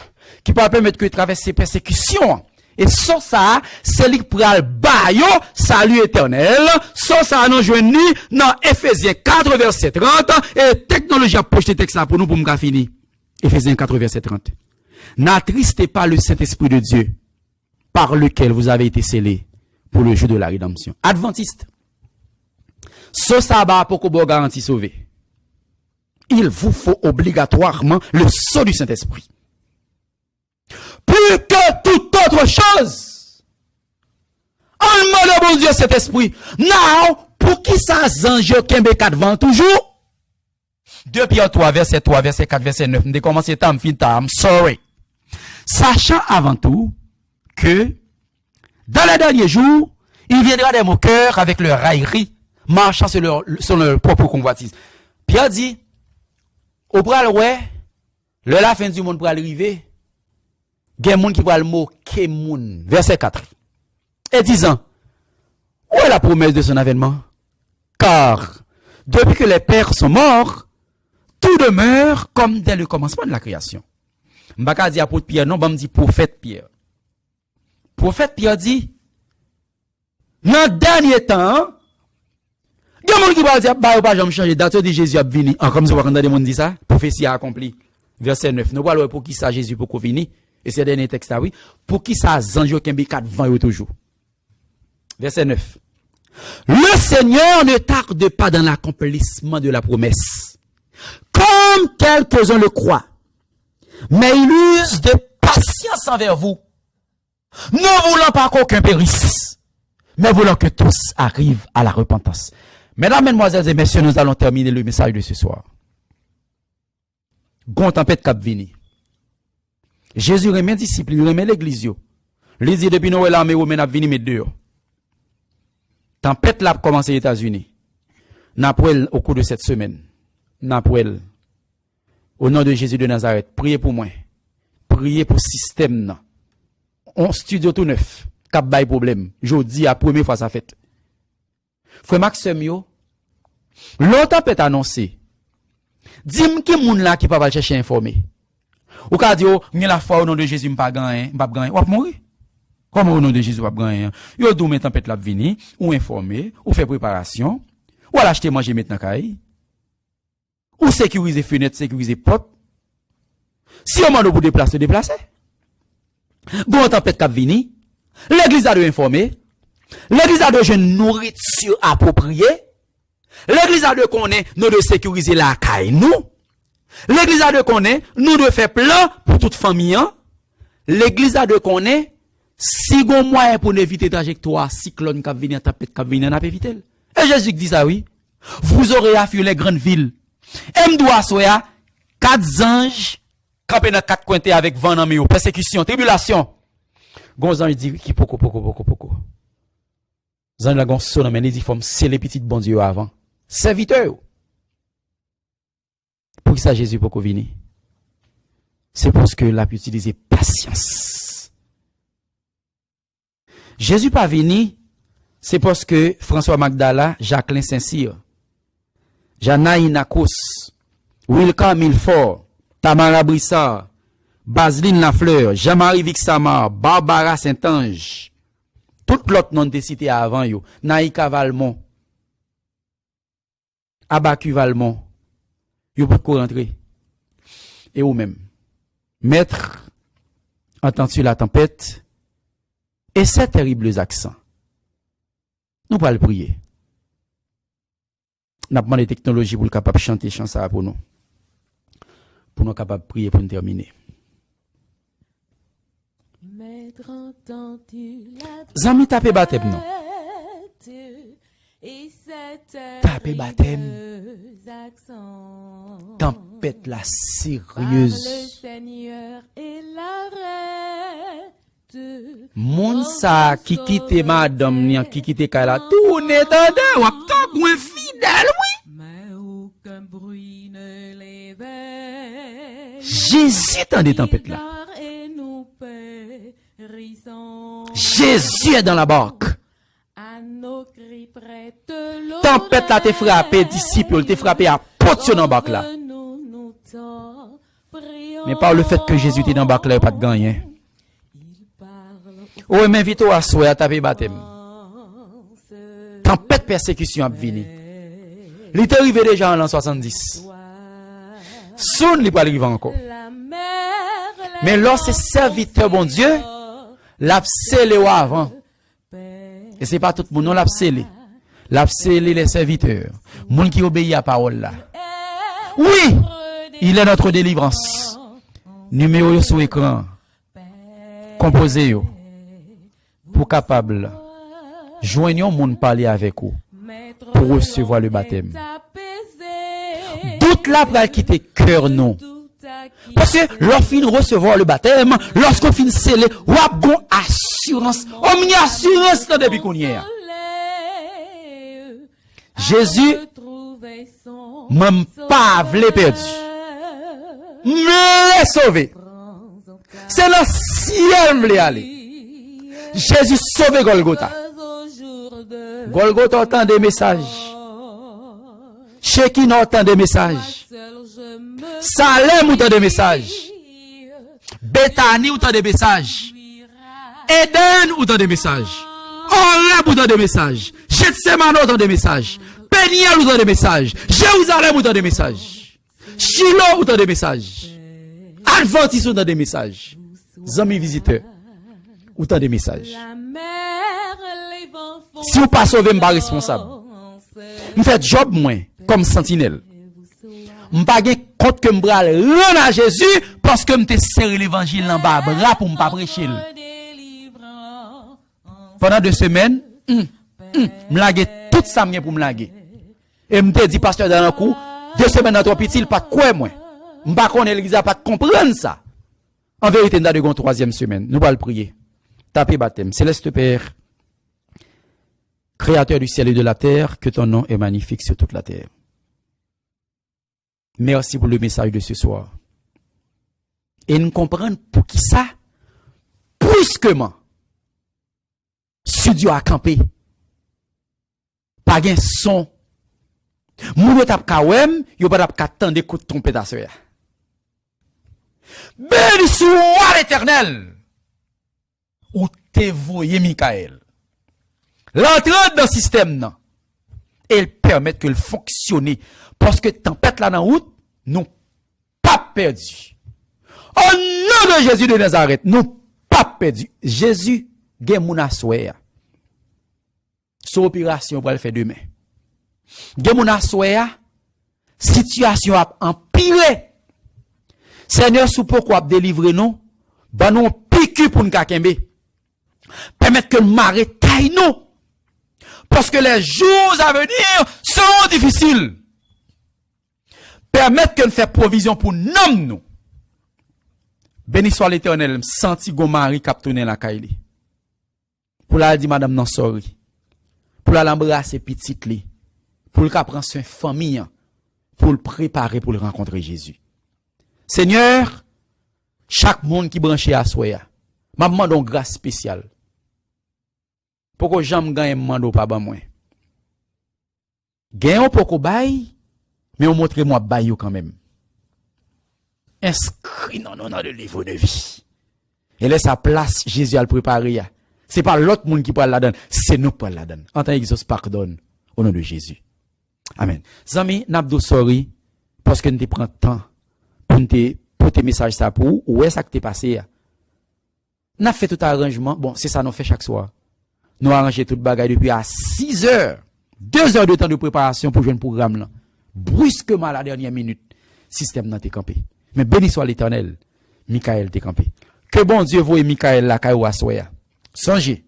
qui peut permettre que vous traversez persécution. Et sans ça, c'est lui qui prend le baillot, salut éternel. Sans ça, nous joignons dans Ephésiens 4, verset 30, et technologie a projeté texte là pour nous, pour nous finir. Ephésiens 4, verset 30. N'attristez pas le Saint-Esprit de Dieu, par lequel vous avez été scellés pour le jour de la rédemption. Adventiste. Ce sabbat pour que vous garantie sauver. Il vous faut obligatoirement le sceau du Saint-Esprit. Plus que toute autre chose. En demande bon Dieu cet esprit. Now, pour qui ça zange kembe 4 vents toujours? 2 Pierre 3, verset 3, verset 4, verset 9. Nous commencer tam fin tam. Sorry. Sachant avant tout que dans les derniers jours, il viendra des moqueurs avec leur raillerie, marchant sur leur propre convoitise. Pierre dit, au bras ouais, la fin du monde pour arriver, il y a des gens qui vont moquer moun. Verset 4. Et disant, où est la promesse de son avènement? Car, depuis que les pères sont morts, tout demeure comme dès le commencement de la création. M'baka dit apôtre Pierre, non, me dit prophète Pierre. Prophète Pierre dit, dans le dernier temps, il y a des gens qui vont dire, bah, pas jamais changer date de Jésus a venu. Comme ça, quand des gens disent ça, prophétie a accompli. Verset 9. Nous parlons pour qui ça Jésus pour qu'on finisse. Et c'est le dernier texte là, oui. Pour qui ça zanjo kembe 4 vents toujours. Verset 9. Le Seigneur ne tarde pas dans l'accomplissement de la promesse. Comme quelques-uns le croient. Mais il use de patience envers vous. Ne voulant pas qu'aucun périsse. Mais voulant que tous arrivent à la repentance. Mesdames, mesdemoiselles et messieurs, nous allons terminer le message de ce soir. Gon tempête cap vini. Jésus remet disciples, il remet l'église. Les dit depuis Noël, l'armée romaine a venu mettre dehors. Tempête là a commencé aux États-Unis. N'après au cours de cette semaine. N'après au nom de Jésus de Nazareth, priez pour moi. Priez pour le système. On studio tout neuf. Cap bay problème. Je dis la première fois ça fait. Frère Maxime yo, longtemps peut annoncer. Dis-moi qui moun là qui pas chercher informer. Ou ka di yo, n'y la foi au nom de Jésus m'pa gagner, m'pa gagner, ou mourir. Comment au nom de Jésus pas gagner? Yo dou men tempête la vini, ou informer, ou faire préparation, ou aller acheter manger maintenant kay. Ou sécuriser fenêtre, sécuriser porte. Si on m'a pour déplacer. Bon tempête cap vini. L'église a de informer. L'église a de une nourriture appropriée. L'église a de connaître, nous de sécuriser la caille, nous. L'église a de connaître, nous de faire plan pour toute famille. L'église a de connaître, si gon moyen pour éviter trajectoire, cyclone qui vient, tempête qui vient, on a éviter. Et Jésus dit ça, oui. Vous aurez à fuir les grandes villes. Et m'doua soya, 4 anges, campés dans 4 coins avec vent dans mes persécution, tribulation. Gonzan il dit, qui poko. Zan la gon son mais les forme c'est les petites bon Dieu avant. Serviteur. Pour ça Jésus poko vini. C'est parce que l'a pu utiliser patience. Jésus pas vini, c'est parce que François Magdala, Jacqueline Saint-Cyr, Janaï Nakos, Wilka Milfort, Tamara Brissard, Baseline Lafleur, Jean-Marie Vixamar, Barbara Saint-Ange, tout l'autre nom de cité avant yo, Naïka Valmont, Abacu Valmont, yo pas rentrer. Et ou même, maître, entends-tu la tempête, et ces terribles accents. Nous pas le prier. Nous avons des technologies pour le capable chanter chanson pour nous. Pour nous capable prier pour nous terminer. Maître, entends-tu la Zami tapé baptême non. Tapé baptême. Tempête la sérieuse. Le Seigneur est l'arrêt. Moun sa qui quitte madame ni qui quitte kala tourne tande ou tant moins fidèle oui. Mais aucun bruit ne l'éveille. Jésus dans des tempêtes là. Et nous périssons. Jésus est dans la barque. À nos cris prête l'eau. Tempête là te frappé disciple te frappé à porte dans barque là. Mais par le fait que Jésus était dans la barque là pas de gagner. Ou m'invite à souhait à taper baptême. Tempête persécution a vini. Il est arrivé déjà en l'an 70. Soon il va arriver encore. Mais lorsque serviteur bon Dieu, l'a scellé avant. Et c'est pas tout le monde, non l'a scellé. L'a scellé les serviteurs. Moun qui obéit à la parole là. Oui, il est notre délivrance. Numéro sur écran. Composé yo. Pour capable joignons moun parler avec vous pour recevoir le baptême. Doute là pour quitter cœur non. Parce que lorsqu'on recevoir le baptême, lorsqu'on finit sceller, ou a bon assurance, on y assurance là depuis qu'on y est. Jésus même pas vle perdu. Me sauver. C'est le ciel me aller. Jésus sauve Golgotha. Golgotha entend des messages. Shekinah entend des messages. Salem entend des messages. Bethany entend des messages. Eden entend des messages. Horeb entend des messages. Gethsemane entend des messages. Peniel entend des messages. Jérusalem entend des messages. Shiloh entend des messages. Adventiste entend des messages. Amis visiteurs. Autant de messages. Si vous pas sauvé, je ne suis pas responsable. Je fais job moins, comme sentinelle. Je ne pas compte que je rendre à Jésus parce que je te serré l'évangile en bas, pour ne pas prêcher. Pendant 2 semaines, je lague tout ça pour me laguer. Et je me dis, pasteur, dans un coup, 2 semaines dans ton petit, il pas de quoi, moi. Je ne pas connaître l'église, pas comprendre ça. En vérité, nous avons une 3e semaine. Nous allons le prier. Tapez baptême. Céleste Père, Créateur du ciel et de la terre, que ton nom est magnifique sur toute la terre. Merci pour le message de ce soir. Et nous comprenons pour qui ça, brusquement, studio a campé. Pas de son. Moun tap kawem, yo pas tap attendre coup de trompette à soya. Béni soit l'Éternel. Ou te voyez Michael. L'entrée dans le système, non. Et le permettre que le fonctionne. Parce que tempête là dans route, nous pas perdu. Au nom de Jésus de Nazareth, nous pas perdu. Jésus, gen moun aswea. Son opération pour le faire demain. Gen moun aswea, situation a empiré. Seigneur, sous pourquoi délivrer nous, ban nous piqûre pour nous kakembe. Permettre que le marée taille nous. Parce que les jours à venir seront difficiles. Permettre que nous fassions provision pour nous. Béni soit l'Éternel, senti gon mari k'ap tourner la kaili. Pour la di madame non sorry. Pour la l'embrasser petite li. Pour le k'ap prendre soin famille, pour le préparer pour le rencontrer Jésus. Seigneur, chaque monde qui branché à soya, m'a demandé une grâce spéciale. Pour que j'aime gagne mando pas ban moi. Gagne pour que bail, mais on montre moi bail quand même. Inscrit dans le livre de vie. Et laisse sa place, Jésus a le préparé. C'est pas l'autre monde qui peut la donner, c'est nous qui la donner. En tant que pardonne au nom de Jésus. Amen. Zami, n'abdou sorry, parce que nous te prend temps pour tes messages ça pour où est ça que t'es passé. N'a fait tout arrangement. Bon, c'est ça nous fait chaque soir. Nous arranger toute bagaille depuis à 6 heures. 2 heures de temps de préparation pour jouer un programme là. Brusquement à la dernière minute, système n'a été campé. Mais béni soit l'Éternel, Michael t'est campé. Que bon Dieu voie Michael la caillou à soya. Songez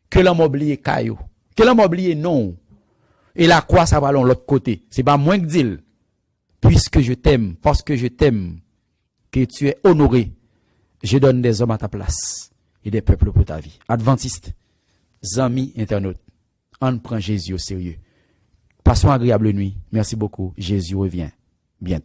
que l'homme oublié caillou, que l'homme oublié non. Et la croix ça va l'autre côté. C'est pas moins que dire. Puisque je t'aime, parce que je t'aime, que tu es honoré, je donne des hommes à ta place et des peuples pour ta vie. Adventiste, amis internautes, on prend Jésus au sérieux. Passons agréable nuit. Merci beaucoup. Jésus revient bientôt.